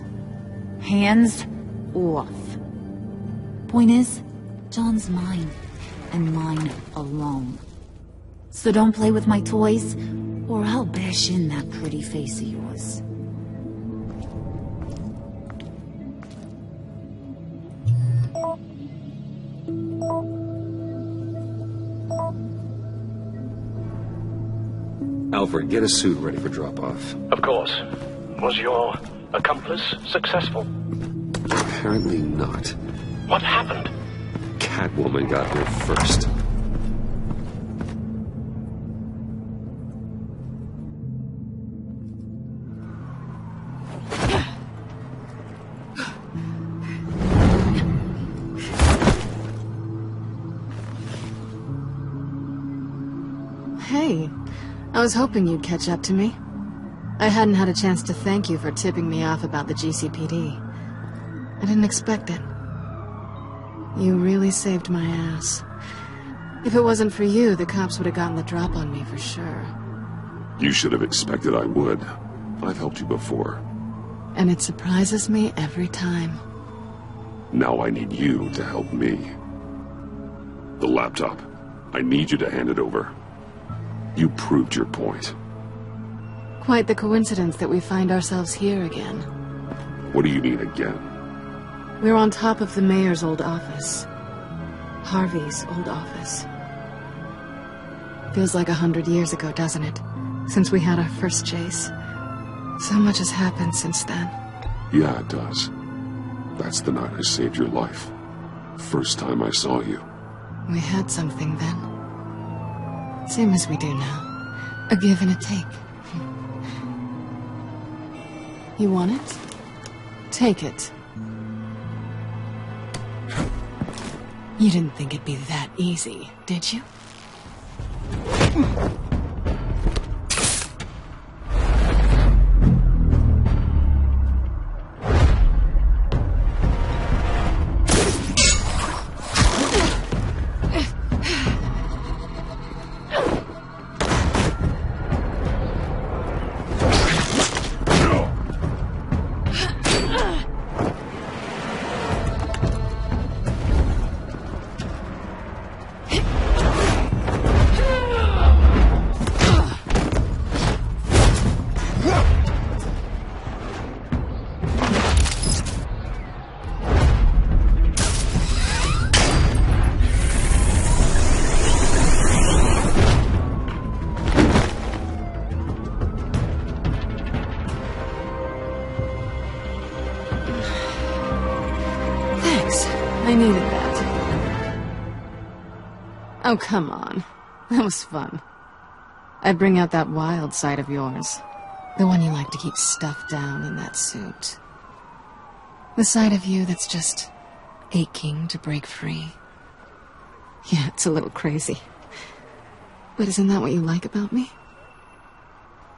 Hands off. Point is, John's mine, and mine alone. So don't play with my toys, or I'll bash in that pretty face of yours. Alfred, get a suit ready for drop-off. Of course. Was your accomplice successful? Apparently not. What happened? Catwoman got here first. Hey. I was hoping you'd catch up to me. I hadn't had a chance to thank you for tipping me off about the GCPD. I didn't expect it. You really saved my ass. If it wasn't for you, the cops would have gotten the drop on me for sure. You should have expected I would. I've helped you before. And it surprises me every time. Now I need you to help me. The laptop. I need you to hand it over. You proved your point. Quite the coincidence that we find ourselves here again. What do you mean again? We're on top of the mayor's old office. Harvey's old office. Feels like 100 years ago, doesn't it? Since we had our first chase. So much has happened since then. Yeah, it does. That's the night I saved your life. first time I saw you. We had something then. Same as we do now. A give and a take. You want it? Take it. You didn't think it'd be that easy, did you? I needed that. Oh, come on. That was fun. I'd bring out that wild side of yours. The one you like to keep stuffed down in that suit. The side of you that's just aching to break free. Yeah, it's a little crazy. But isn't that what you like about me?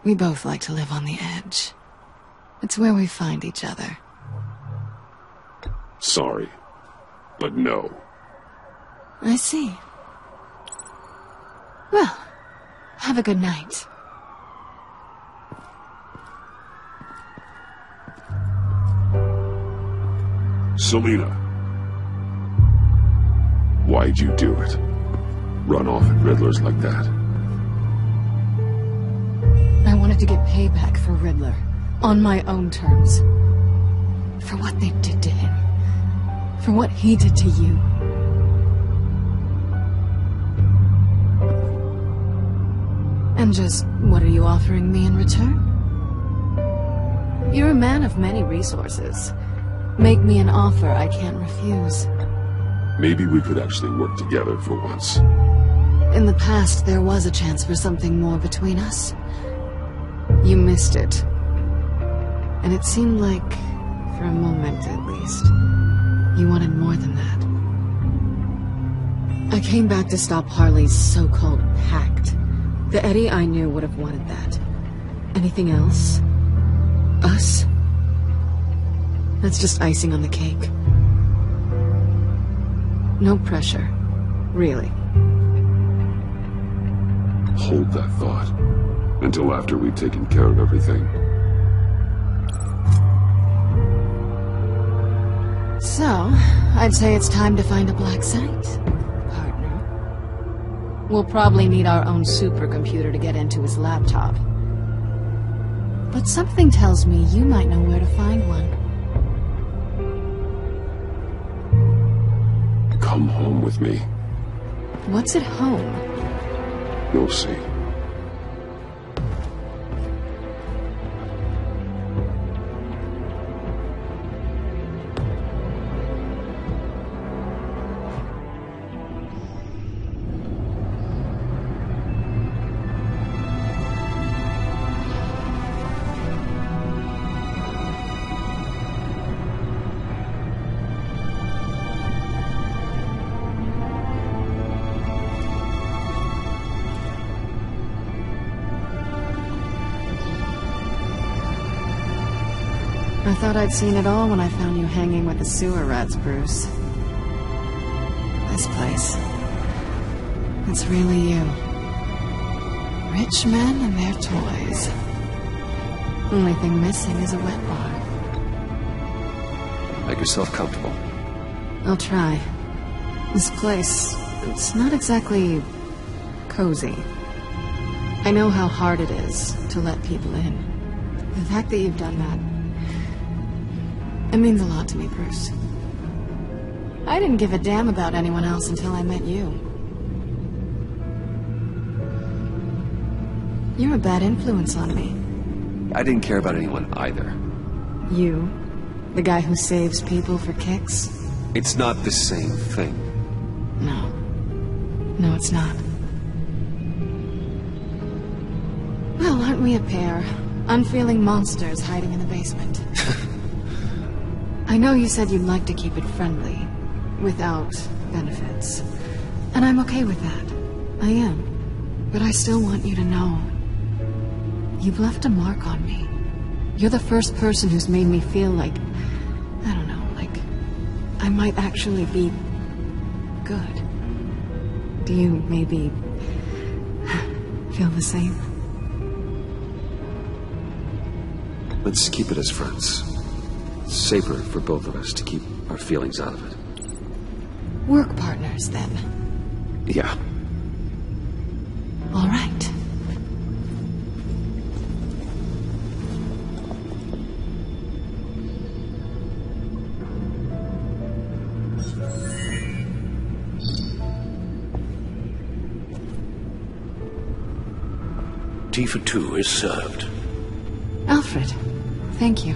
We both like to live on the edge. It's where we find each other. Sorry, but no. I see. Well, have a good night. Selina. Why'd you do it? Run off at Riddlers like that? I wanted to get payback for Riddler. On my own terms. For what they did to him. For what he did to you. And just what are you offering me in return? You're a man of many resources. Make me an offer I can't refuse. Maybe we could actually work together for once. In the past, there was a chance for something more between us. You missed it. And it seemed like, for a moment at least, you wanted more than that. I came back to stop Harley's so-called pact. The Eddie I knew would have wanted that. Anything else? Us? That's just icing on the cake. No pressure. Really. Hold that thought. Until after we've taken care of everything. So, I'd say it's time to find a black site, partner. We'll probably need our own supercomputer to get into his laptop. But something tells me you might know where to find one. Come home with me. What's at home? You'll see. I thought I'd seen it all when I found you hanging with the sewer rats, Bruce. This place. It's really you. Rich men and their toys. Only thing missing is a wet bar. Make yourself comfortable. I'll try. This place, it's not exactly cozy. I know how hard it is to let people in. The fact that you've done that, it means a lot to me, Bruce. I didn't give a damn about anyone else until I met you. You're a bad influence on me. I didn't care about anyone either. You? The guy who saves people for kicks? It's not the same thing. No. No, it's not. Well, aren't we a pair? Unfeeling monsters hiding in the basement. I know you said you'd like to keep it friendly, without benefits. And I'm okay with that. I am. But I still want you to know. You've left a mark on me. You're the first person who's made me feel like... I don't know, like... I might actually be... good. Do you maybe... feel the same? Let's keep it as friends. It's safer for both of us to keep our feelings out of it. Work partners, then. Yeah. All right. Tea for two is served. Alfred, thank you.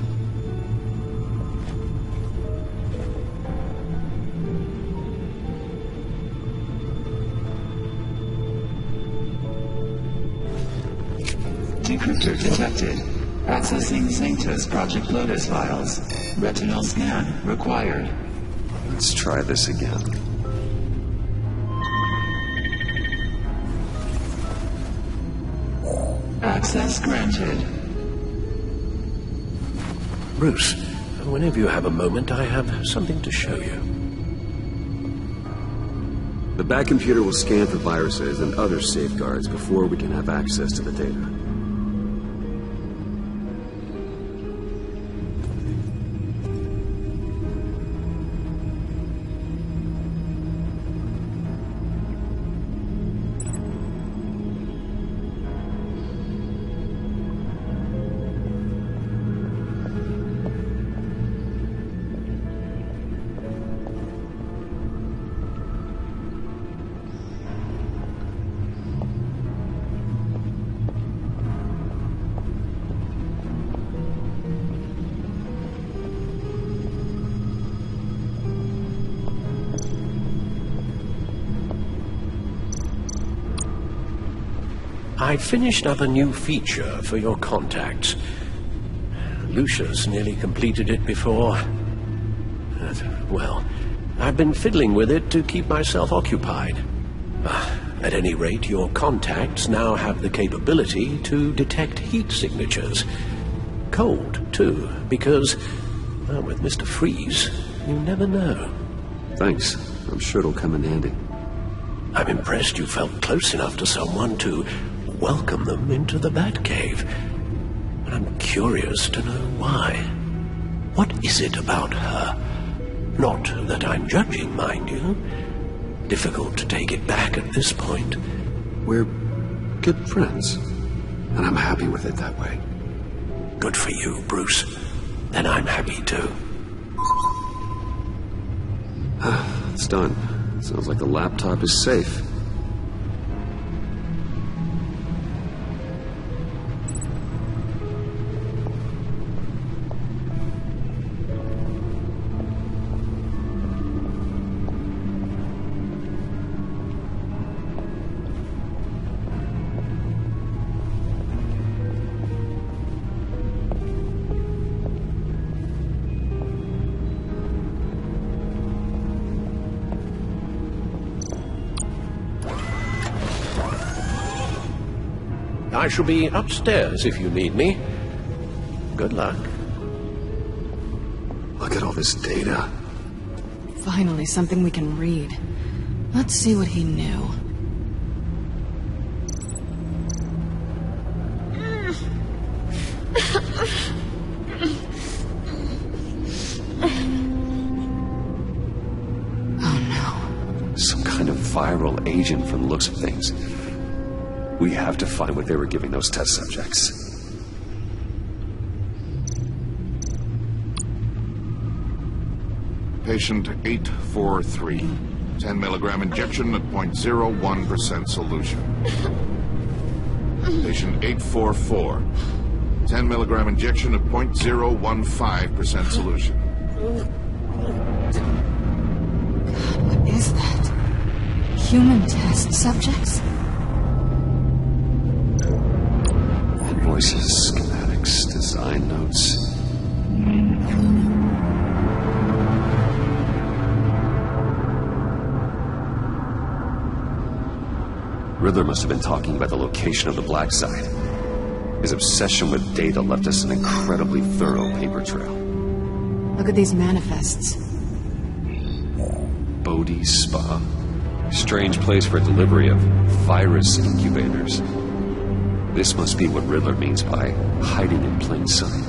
Decryptor detected. Accessing Sanctus Project Lotus files. Retinal scan required. Let's try this again. Access granted. Bruce, whenever you have a moment, I have something to show you. The back computer will scan for viruses and other safeguards before we can have access to the data. I finished up a new feature for your contacts. Lucius nearly completed it before. Well, I've been fiddling with it to keep myself occupied. At any rate, your contacts now have the capability to detect heat signatures. Cold, too, because, well, with Mr. Freeze, you never know. Thanks. I'm sure it'll come in handy. I'm impressed you felt close enough to someone to welcome them into the Batcave. But I'm curious to know why. What is it about her? Not that I'm judging, mind you. Difficult to take it back at this point. We're good friends, and I'm happy with it that way. Good for you, Bruce. Then I'm happy too. It's done. Sounds like the laptop is safe. I shall be upstairs if you need me. Good luck. Look at all this data. Finally, something we can read. Let's see what he knew. Oh no. Some kind of viral agent from the looks of things. We have to find what they were giving those test subjects. Patient 843. 10 milligram injection at 0.01% solution. Patient 844. 10 milligram injection at 0.015% solution. Human test subjects? Invoices, schematics, design notes. Riddler must have been talking about the location of the black site. His obsession with data left us an incredibly thorough paper trail. Look at these manifests. Bodhi's Spa. Strange place for delivery of virus incubators. This must be what Riddler means by hiding in plain sight.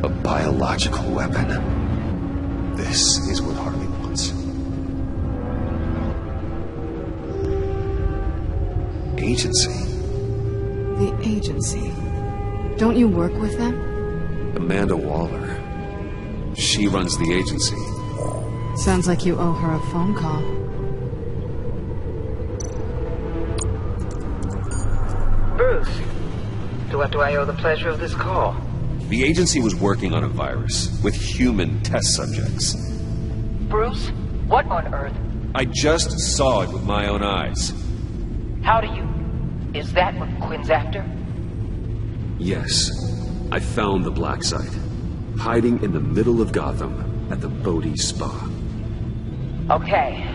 A biological weapon. This is what Harley wants. Agency. The agency. Don't you work with them? Amanda Waller. She runs the agency. Sounds like you owe her a phone call. Bruce, to what do I owe the pleasure of this call? The agency was working on a virus with human test subjects. Bruce, what on earth? I just saw it with my own eyes. How do you... Is that what Quinn's after? Yes. I found the black site. Hiding in the middle of Gotham at the Bodhi Spa. Okay.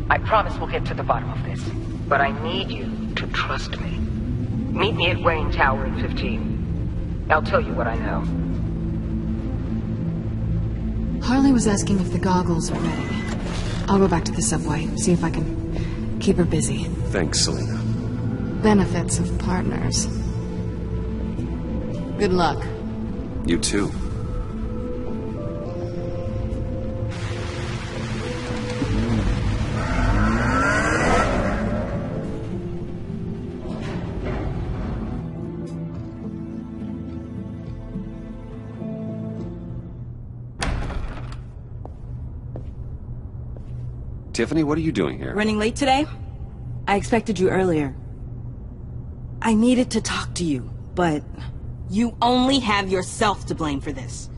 I promise we'll get to the bottom of this. But I need you to trust me. Meet me at Wayne Tower in 15. I'll tell you what I know. Harley was asking if the goggles are ready. I'll go back to the subway, see if I can keep her busy. Thanks, Selena. Benefits of partners. Good luck. You too. Tiffany, what are you doing here? Running late today? I expected you earlier. I needed to talk to you, but you only have yourself to blame for this.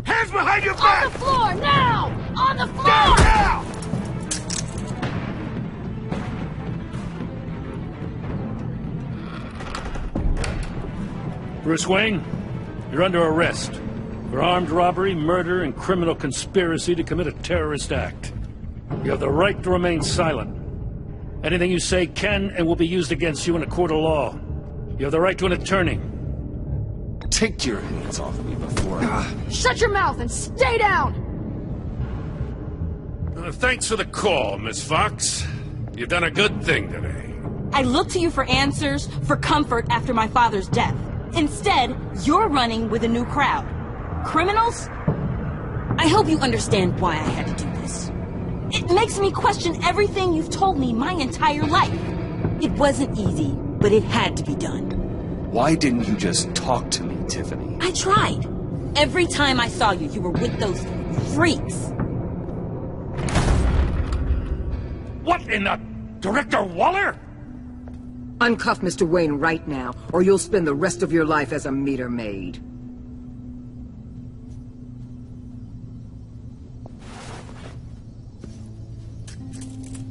Hands behind your back! On the floor, now! On the floor! Down now! Bruce Wayne, you're under arrest for armed robbery, murder, and criminal conspiracy to commit a terrorist act. You have the right to remain silent. Anything you say can and will be used against you in a court of law. You have the right to an attorney. Take your hands off me before... Shut your mouth and stay down! Thanks for the call, Miss Fox. You've done a good thing today. I look to you for answers, for comfort after my father's death. Instead, you're running with a new crowd. Criminals? I hope you understand why I had to do this. It makes me question everything you've told me my entire life. It wasn't easy, but it had to be done. Why didn't you just talk to me, Tiffany? I tried. Every time I saw you, you were with those freaks. What in the... Director Waller? Uncuff Mr. Wayne right now, or you'll spend the rest of your life as a meter maid.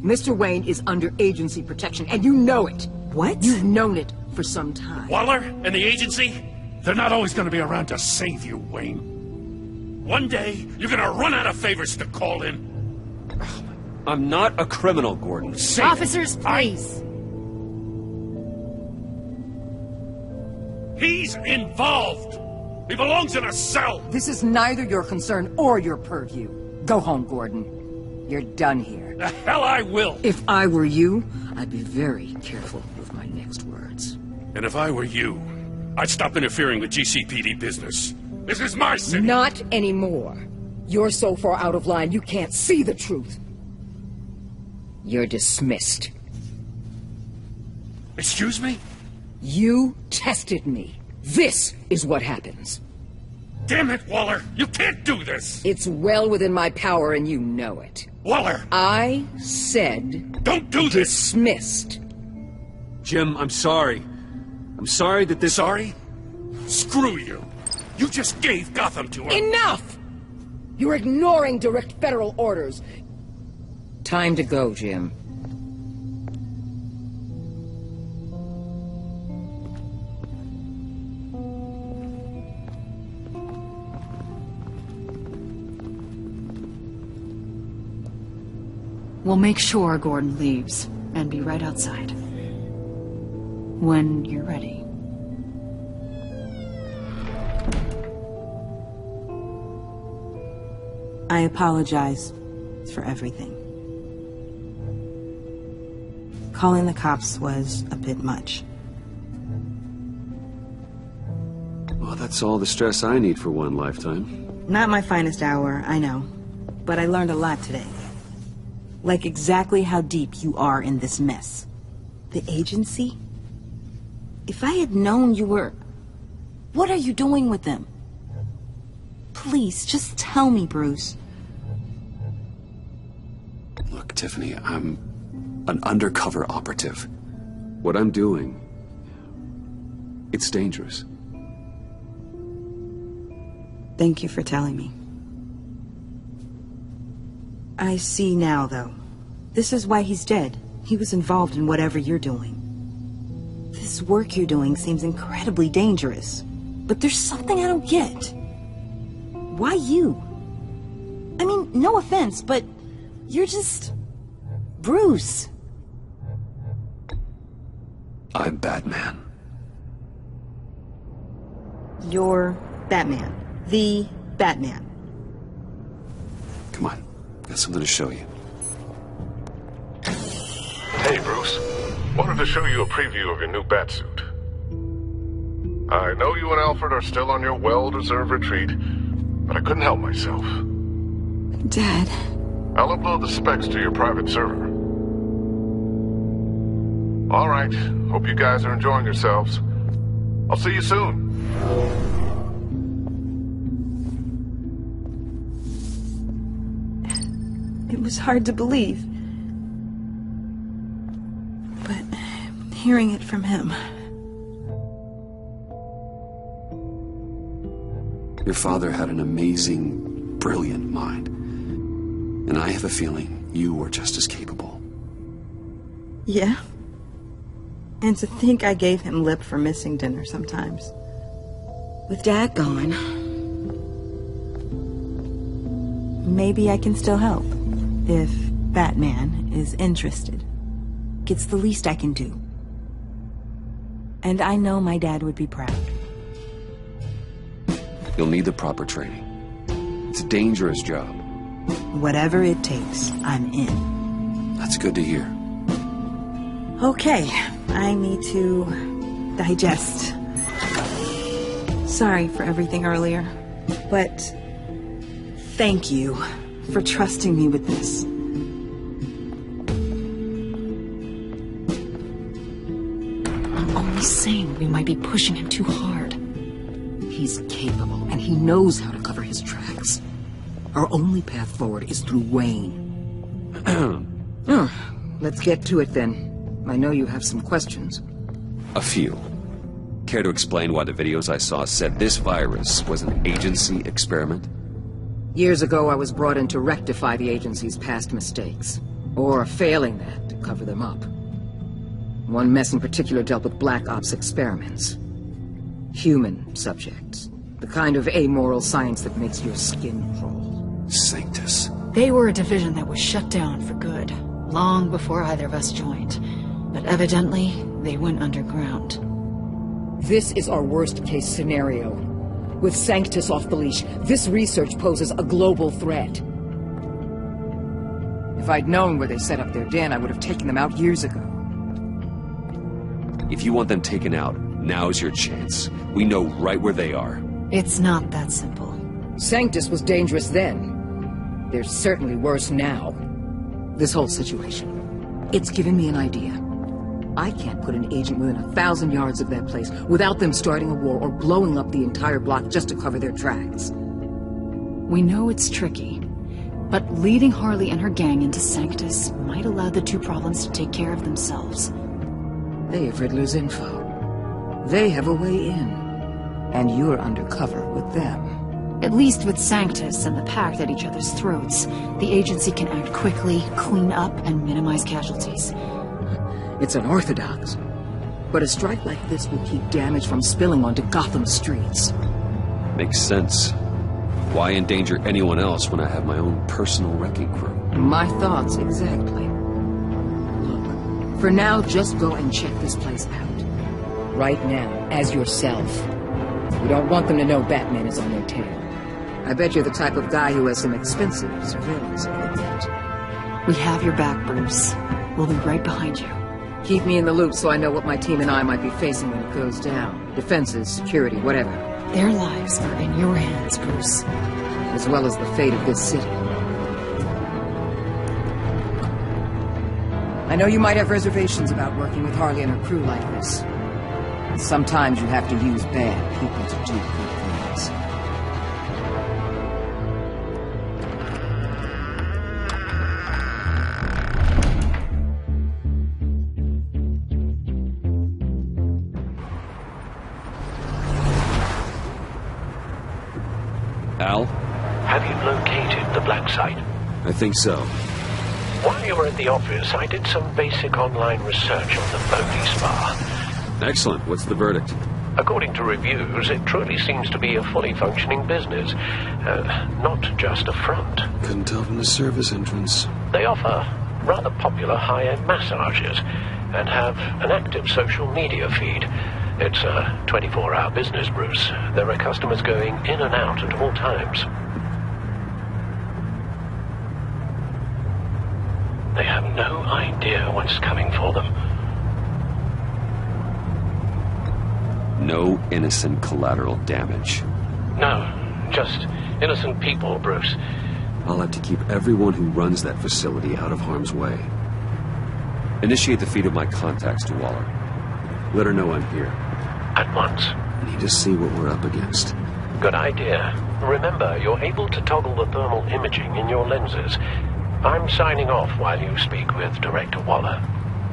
Mr. Wayne is under agency protection, and you know it. What? You've known it for some time. Waller and the agency? They're not always going to be around to save you, Wayne. One day, you're going to run out of favors to call in. I'm not a criminal, Gordon. Officers, please. He's involved. He belongs in a cell. This is neither your concern or your purview. Go home, Gordon. You're done here. The hell I will. If I were you, I'd be very careful with my next words. And if I were you, I'd stop interfering with GCPD business. This is my city. Not anymore. You're so far out of line, you can't see the truth. You're dismissed. Excuse me? You tested me. This is what happens. Damn it, Waller! You can't do this! It's well within my power and you know it. Waller! I said... Don't do this! Dismissed. Jim, I'm sorry. I'm sorry that this... Sorry? Screw you! You just gave Gotham to her! Enough! You're ignoring direct federal orders. Time to go, Jim. We'll make sure Gordon leaves, and be right outside. When you're ready. I apologize for everything. Calling the cops was a bit much. Well, that's all the stress I need for one lifetime. Not my finest hour, I know. But I learned a lot today. Like exactly how deep you are in this mess. The agency? If I had known you were... What are you doing with them? Please, just tell me, Bruce. Look, Tiffany, I'm an undercover operative. What I'm doing, it's dangerous. Thank you for telling me. I see now, though. This is why he's dead. He was involved in whatever you're doing. This work you're doing seems incredibly dangerous. But there's something I don't get. Why you? I mean, no offense, but you're just... Bruce. I'm Batman. You're Batman. The Batman. Come on, got something to show you. Hey, Bruce. Wanted to show you a preview of your new Batsuit. I know you and Alfred are still on your well-deserved retreat, but I couldn't help myself. Dad. I'll upload the specs to your private server. All right. Hope you guys are enjoying yourselves. I'll see you soon. It was hard to believe. But hearing it from him... Your father had an amazing, brilliant mind. And I have a feeling you were just as capable. Yeah? And to think I gave him lip for missing dinner sometimes. With Dad gone... Maybe I can still help. If Batman is interested. It's the least I can do. And I know my dad would be proud. You'll need the proper training. It's a dangerous job. Whatever it takes, I'm in. That's good to hear. Okay, I need to digest. Sorry for everything earlier, but thank you for trusting me with this. I'm only saying we might be pushing him too hard. He's capable, and he knows how to cover his tracks. Our only path forward is through Wayne. Let's get to it then. I know you have some questions. A few. Care to explain why the videos I saw said this virus was an agency experiment? Years ago, I was brought in to rectify the agency's past mistakes. Or, failing that, to cover them up. One mess in particular dealt with Black Ops experiments. Human subjects. The kind of amoral science that makes your skin crawl. Sanctus. They were a division that was shut down for good, long before either of us joined. But evidently, they went underground. This is our worst-case scenario. With Sanctus off the leash, this research poses a global threat. If I'd known where they set up their den, I would have taken them out years ago. If you want them taken out, now's your chance. We know right where they are. It's not that simple. Sanctus was dangerous then. They're certainly worse now. This whole situation, it's given me an idea. I can't put an agent within 1,000 yards of that place without them starting a war or blowing up the entire block just to cover their tracks. We know it's tricky, but leading Harley and her gang into Sanctus might allow the two problems to take care of themselves. They have Riddler's info. They have a way in. And you're undercover with them. At least with Sanctus and the Pact at each other's throats, the agency can act quickly, clean up, and minimize casualties. It's unorthodox, but a strike like this will keep damage from spilling onto Gotham streets. Makes sense. Why endanger anyone else when I have my own personal wrecking crew? My thoughts, exactly. Look, for now, just go and check this place out. Right now, as yourself. We don't want them to know Batman is on their tail. I bet you're the type of guy who has some expensive surveillance equipment. We have your back, Bruce. We'll be right behind you. Keep me in the loop so I know what my team and I might be facing when it goes down. Defenses, security, whatever. Their lives are in your hands, Bruce. As well as the fate of this city. I know you might have reservations about working with Harley and her crew like this. Sometimes you have to use bad people to do good things. Al? Have you located the black site? I think so. While you were at the office, I did some basic online research on the Bodhi Spa. Excellent. What's the verdict? According to reviews, it truly seems to be a fully functioning business. Not just a front. Couldn't tell from the service entrance. They offer rather popular high-end massages and have an active social media feed. It's a 24-hour business, Bruce. There are customers going in and out at all times. They have no idea what's coming for them. No innocent collateral damage. No, just innocent people, Bruce. I'll have to keep everyone who runs that facility out of harm's way. Initiate the feed of my contacts to Waller. Let her know I'm here. At once. I need to see what we're up against. Good idea. Remember, you're able to toggle the thermal imaging in your lenses. I'm signing off while you speak with Director Waller.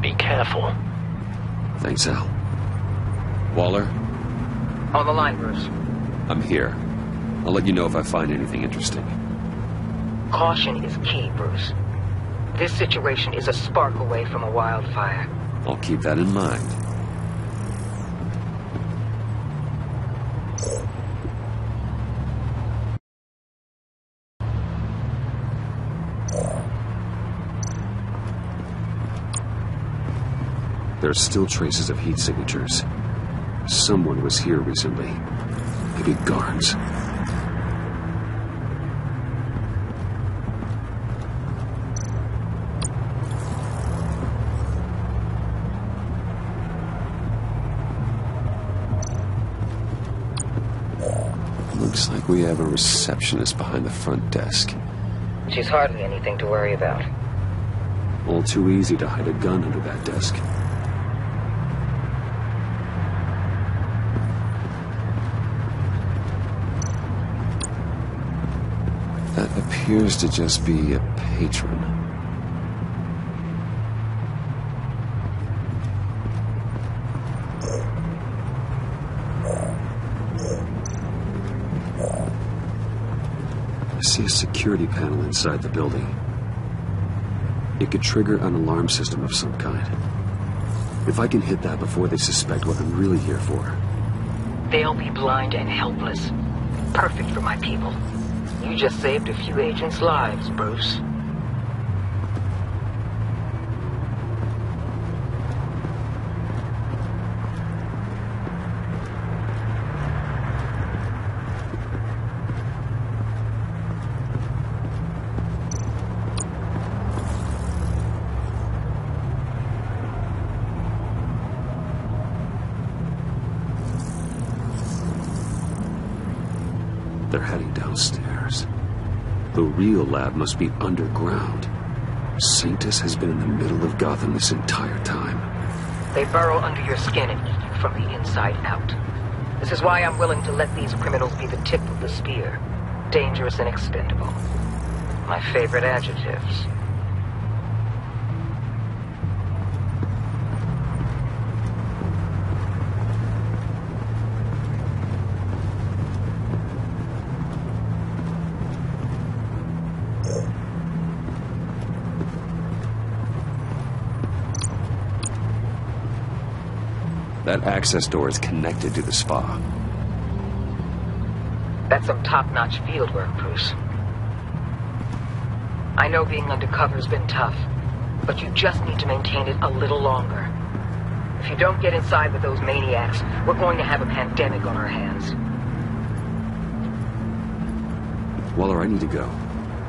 Be careful. Thanks, Al. Waller? On the line, Bruce. I'm here. I'll let you know if I find anything interesting. Caution is key, Bruce. This situation is a spark away from a wildfire. I'll keep that in mind. There are still traces of heat signatures. Someone was here recently. Maybe guards. Looks like we have a receptionist behind the front desk. She's hardly anything to worry about. All too easy to hide a gun under that desk. That appears to just be a patron. I see a security panel inside the building. It could trigger an alarm system of some kind. If I can hit that before they suspect what I'm really here for. They'll be blind and helpless. Perfect for my people. You just saved a few agents' lives, Bruce. They're heading downstairs. The real lab must be underground. Sanctus has been in the middle of Gotham this entire time. They burrow under your skin and eat you from the inside out. This is why I'm willing to let these criminals be the tip of the spear. Dangerous and expendable. My favorite adjectives. That access door is connected to the spa. That's some top-notch field work, Bruce. I know being undercover's been tough, but you just need to maintain it a little longer. If you don't get inside with those maniacs, we're going to have a pandemic on our hands. Waller, I need to go.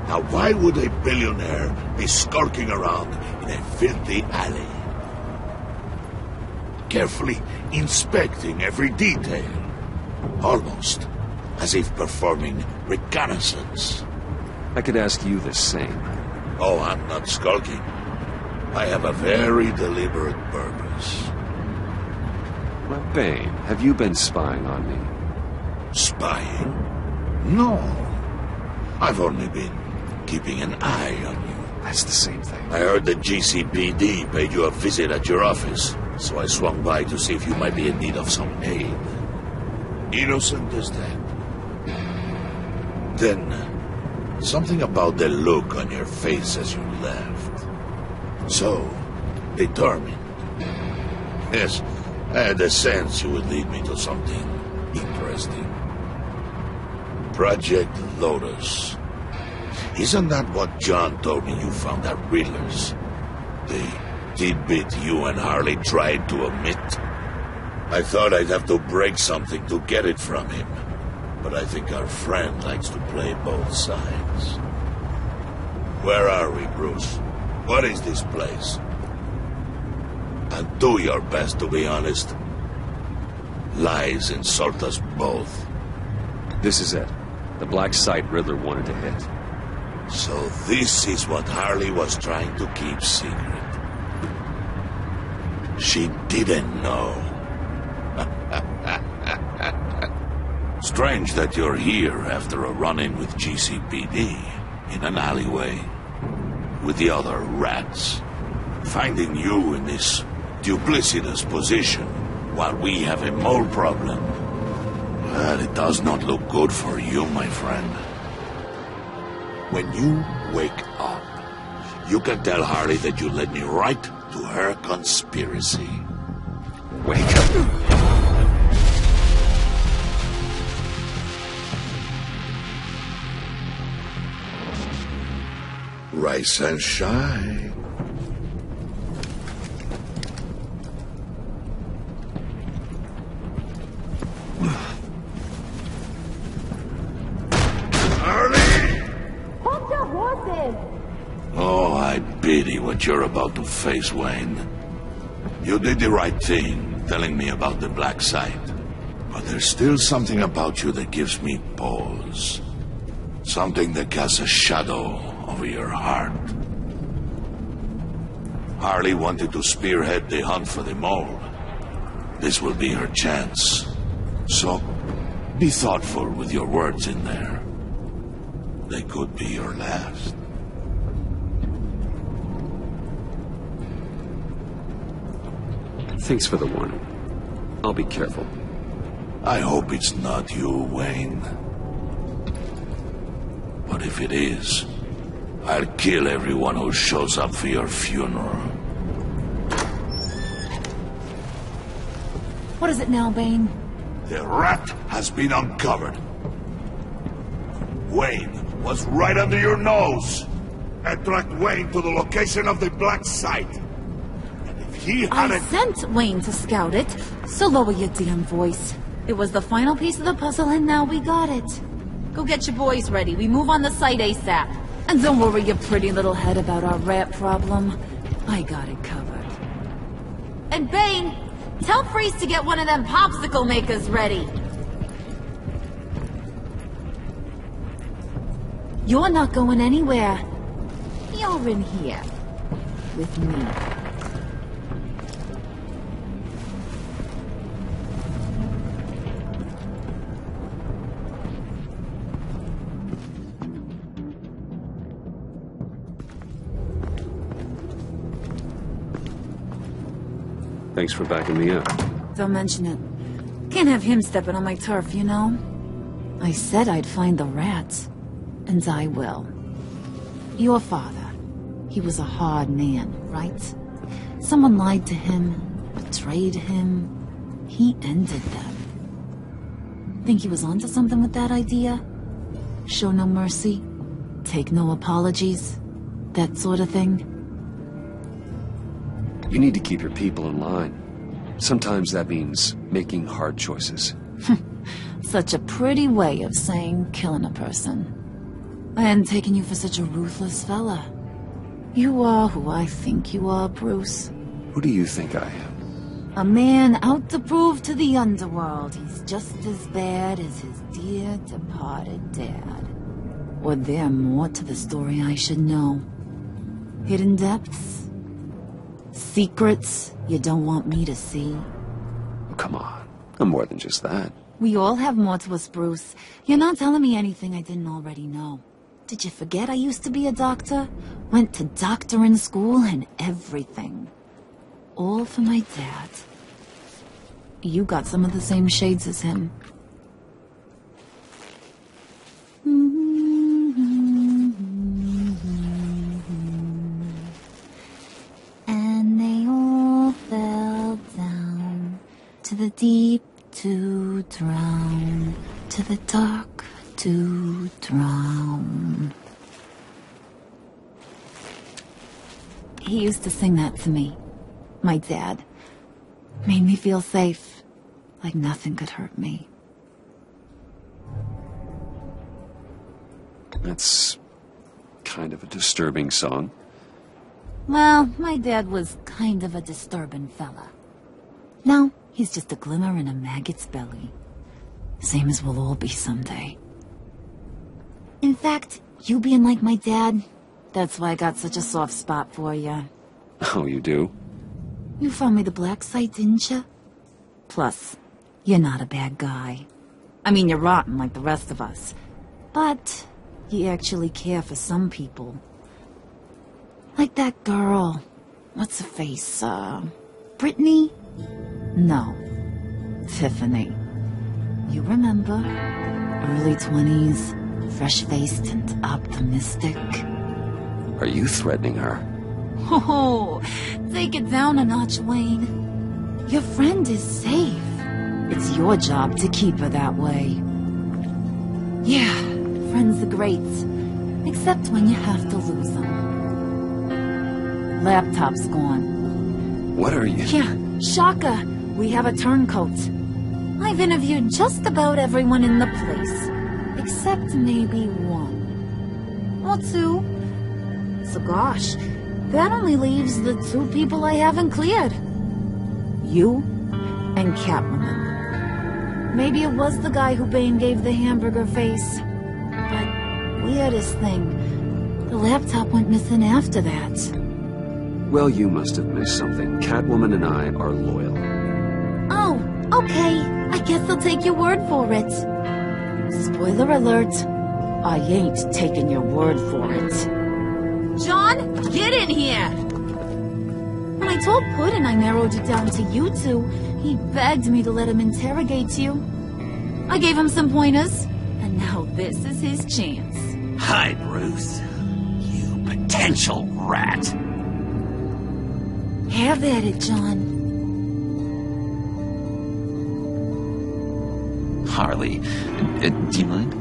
Now why would a billionaire be skulking around in a filthy alley? Carefully inspecting every detail. Almost as if performing reconnaissance. I could ask you the same. Oh, I'm not skulking. I have a very deliberate purpose. Well, Bane, have you been spying on me? Spying? No. I've only been keeping an eye on you. That's the same thing. I heard the GCPD paid you a visit at your office, so I swung by to see if you might be in need of some aid. Innocent as that. Then, something about the look on your face as you left. So, determined. Yes, I had a sense you would lead me to something interesting. Project Lotus. Isn't that what John told me you found at Riddler's? The tidbit you and Harley tried to omit? I thought I'd have to break something to get it from him. But I think our friend likes to play both sides. Where are we, Bruce? What is this place? And do your best to be honest. Lies insult us both. This is it. The black site Riddler wanted to hit. So this is what Harley was trying to keep secret. She didn't know. Strange that you're here after a run-in with GCPD in an alleyway with the other rats. Finding you in this duplicitous position while we have a mole problem. Well, it does not look good for you, my friend. When you wake up, you can tell Harley that you led me right to her conspiracy. Wake up. Rise and shine. Oh, I pity what you're about to face, Wayne. You did the right thing, telling me about the black site. But there's still something about you that gives me pause. Something that casts a shadow over your heart. Harley wanted to spearhead the hunt for the mole. This will be her chance. So, be thoughtful with your words in there. They could be your last. Thanks for the warning. I'll be careful. I hope it's not you, Wayne. But if it is, I'll kill everyone who shows up for your funeral. What is it now, Bane? The rat has been uncovered. Wayne was right under your nose. I tracked Wayne to the location of the black site. And if he hadn't... I sent Wayne to scout it, so lower your damn voice. It was the final piece of the puzzle, and now we got it. Go get your boys ready. We move on the site ASAP. And don't worry your pretty little head about our rat problem. I got it covered. And Bane, tell Freeze to get one of them popsicle makers ready. You're not going anywhere. You're in here. With me. Thanks for backing me up. Don't mention it. Can't have him stepping on my turf, you know? I said I'd find the rats. And I will. Your father. He was a hard man, right? Someone lied to him, betrayed him, he ended them. Think he was onto something with that idea? Show no mercy, take no apologies, that sort of thing? You need to keep your people in line. Sometimes that means making hard choices. Such a pretty way of saying killing a person. I hadn't taken you for such a ruthless fella. You are who I think you are, Bruce. Who do you think I am? A man out to prove to the underworld he's just as bad as his dear departed dad. Or there more to the story I should know. Hidden depths? Secrets you don't want me to see? Come on, I'm more than just that. We all have more to us, Bruce. You're not telling me anything I didn't already know. Did you forget I used to be a doctor? Went to doctoring school and everything. All for my dad. You got some of the same shades as him. And they all fell down to the deep to drown, to the dark to drown. He used to sing that to me. My dad. Made me feel safe, like nothing could hurt me. That's kind of a disturbing song. Well, my dad was kind of a disturbing fella. Now, he's just a glimmer in a maggot's belly. Same as we'll all be someday. In fact, you being like my dad, that's why I got such a soft spot for you. Oh, you do? You found me the black site, didn't you? Plus, you're not a bad guy. I mean, you're rotten like the rest of us. But you actually care for some people. Like that girl. What's her face? Brittany? No. Tiffany. You remember? Early 20s, fresh-faced and optimistic. Are you threatening her? Oh, take it down a notch, Wayne. Your friend is safe. It's your job to keep her that way. Yeah, friends are great. Except when you have to lose them. Laptop's gone. What are you... Yeah, shocker. We have a turncoat. I've interviewed just about everyone in the place. Except maybe one. Or two. So gosh, that only leaves the two people I haven't cleared. You and Catwoman. Maybe it was the guy who Bane gave the hamburger face. But weirdest thing, the laptop went missing after that. Well, you must have missed something. Catwoman and I are loyal. Oh, okay. I guess I'll take your word for it. Spoiler alert. I ain't taking your word for it. John, get in here! When I told Puddin' I narrowed it down to you two, he begged me to let him interrogate you. I gave him some pointers, and now this is his chance. Hi, Bruce. You potential rat. Have at it, John. Harley, do you mind?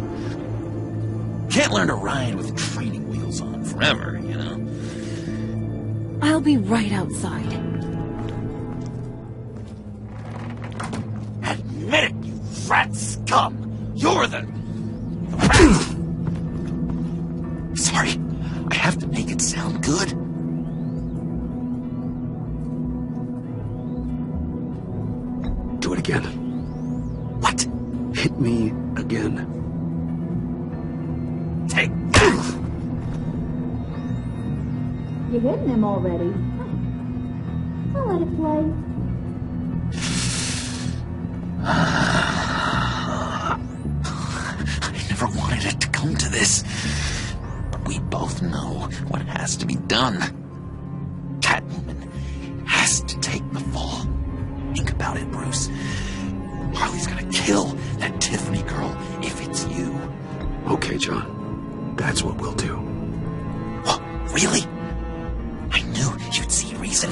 Can't learn to ride with training wheels on forever, you know? I'll be right outside. Admit it, you rat scum! You're the... Sorry, I have to make it sound good. Do it again. What? Hit me again. Take... You're hitting him already. I'll let it play. I never wanted it to come to this. But we both know what has to be done. Catwoman has to take the fall. Think about it, Bruce. Harley's gonna kill that Tiffany girl if it's you. Okay, John. That's what we'll do. Oh, really? I knew you'd see reason.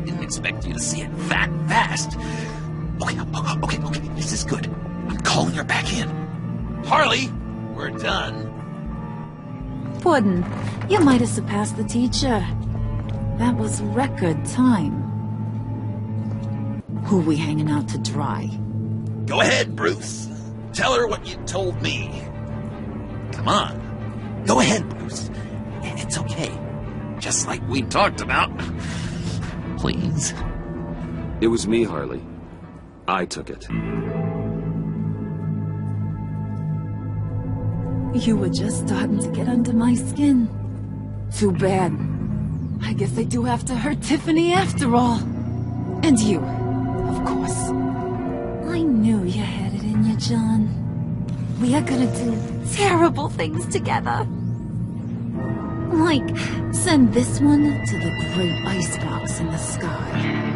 Didn't expect you to see it that fast. Okay, this is good. I'm calling her back in. Harley, we're done. Puddin', you might have surpassed the teacher. That was record time. Who we hanging out to dry? Go ahead, Bruce. Tell her what you told me. Come on. Go ahead, Bruce. It's okay. Just like we talked about. Please. It was me, Harley. I took it. You were just starting to get under my skin. Too bad. I guess I do have to hurt Tiffany after all. And you, of course. I knew you had it in you, John. We are gonna do terrible things together. Like, send this one to the great icebox in the sky.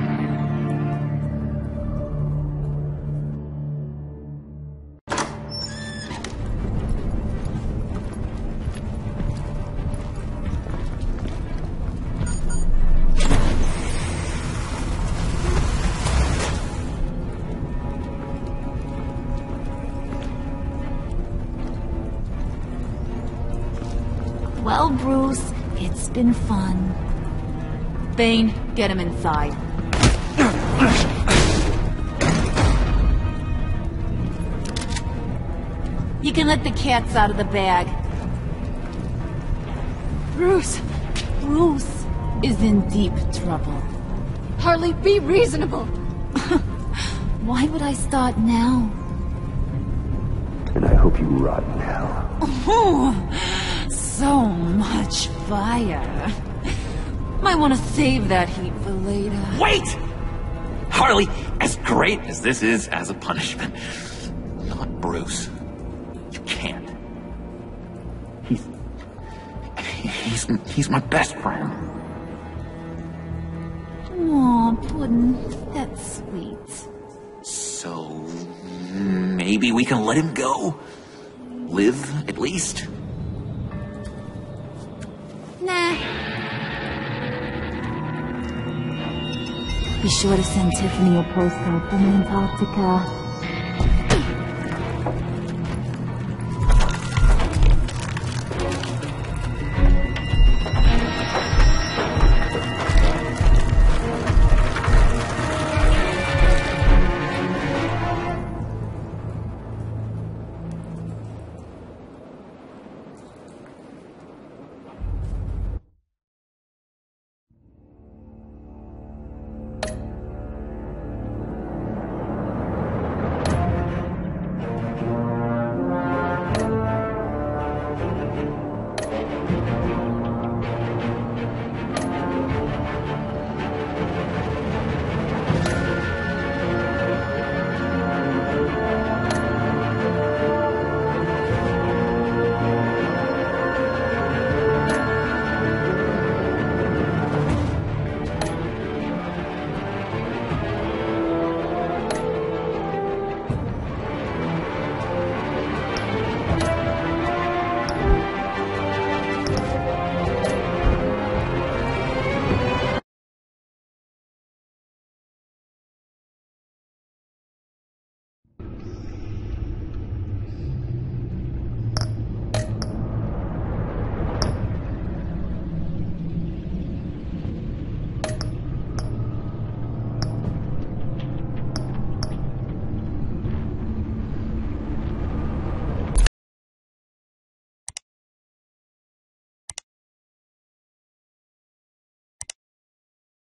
Well, Bruce, it's been fun. Bane, get him inside. You can let the cats out of the bag. Bruce is in deep trouble. Harley, be reasonable. Why would I start now? And I hope you rot in hell. Oh, so much fire. Might want to save that heat for later. Wait! Harley, as great as this is as a punishment, not Bruce. You can't. He's my best friend. Aw, Puddin', that's sweet. So, maybe we can let him go? Live, at least? Nah. Be sure to send Tiffany a postcard from Antarctica.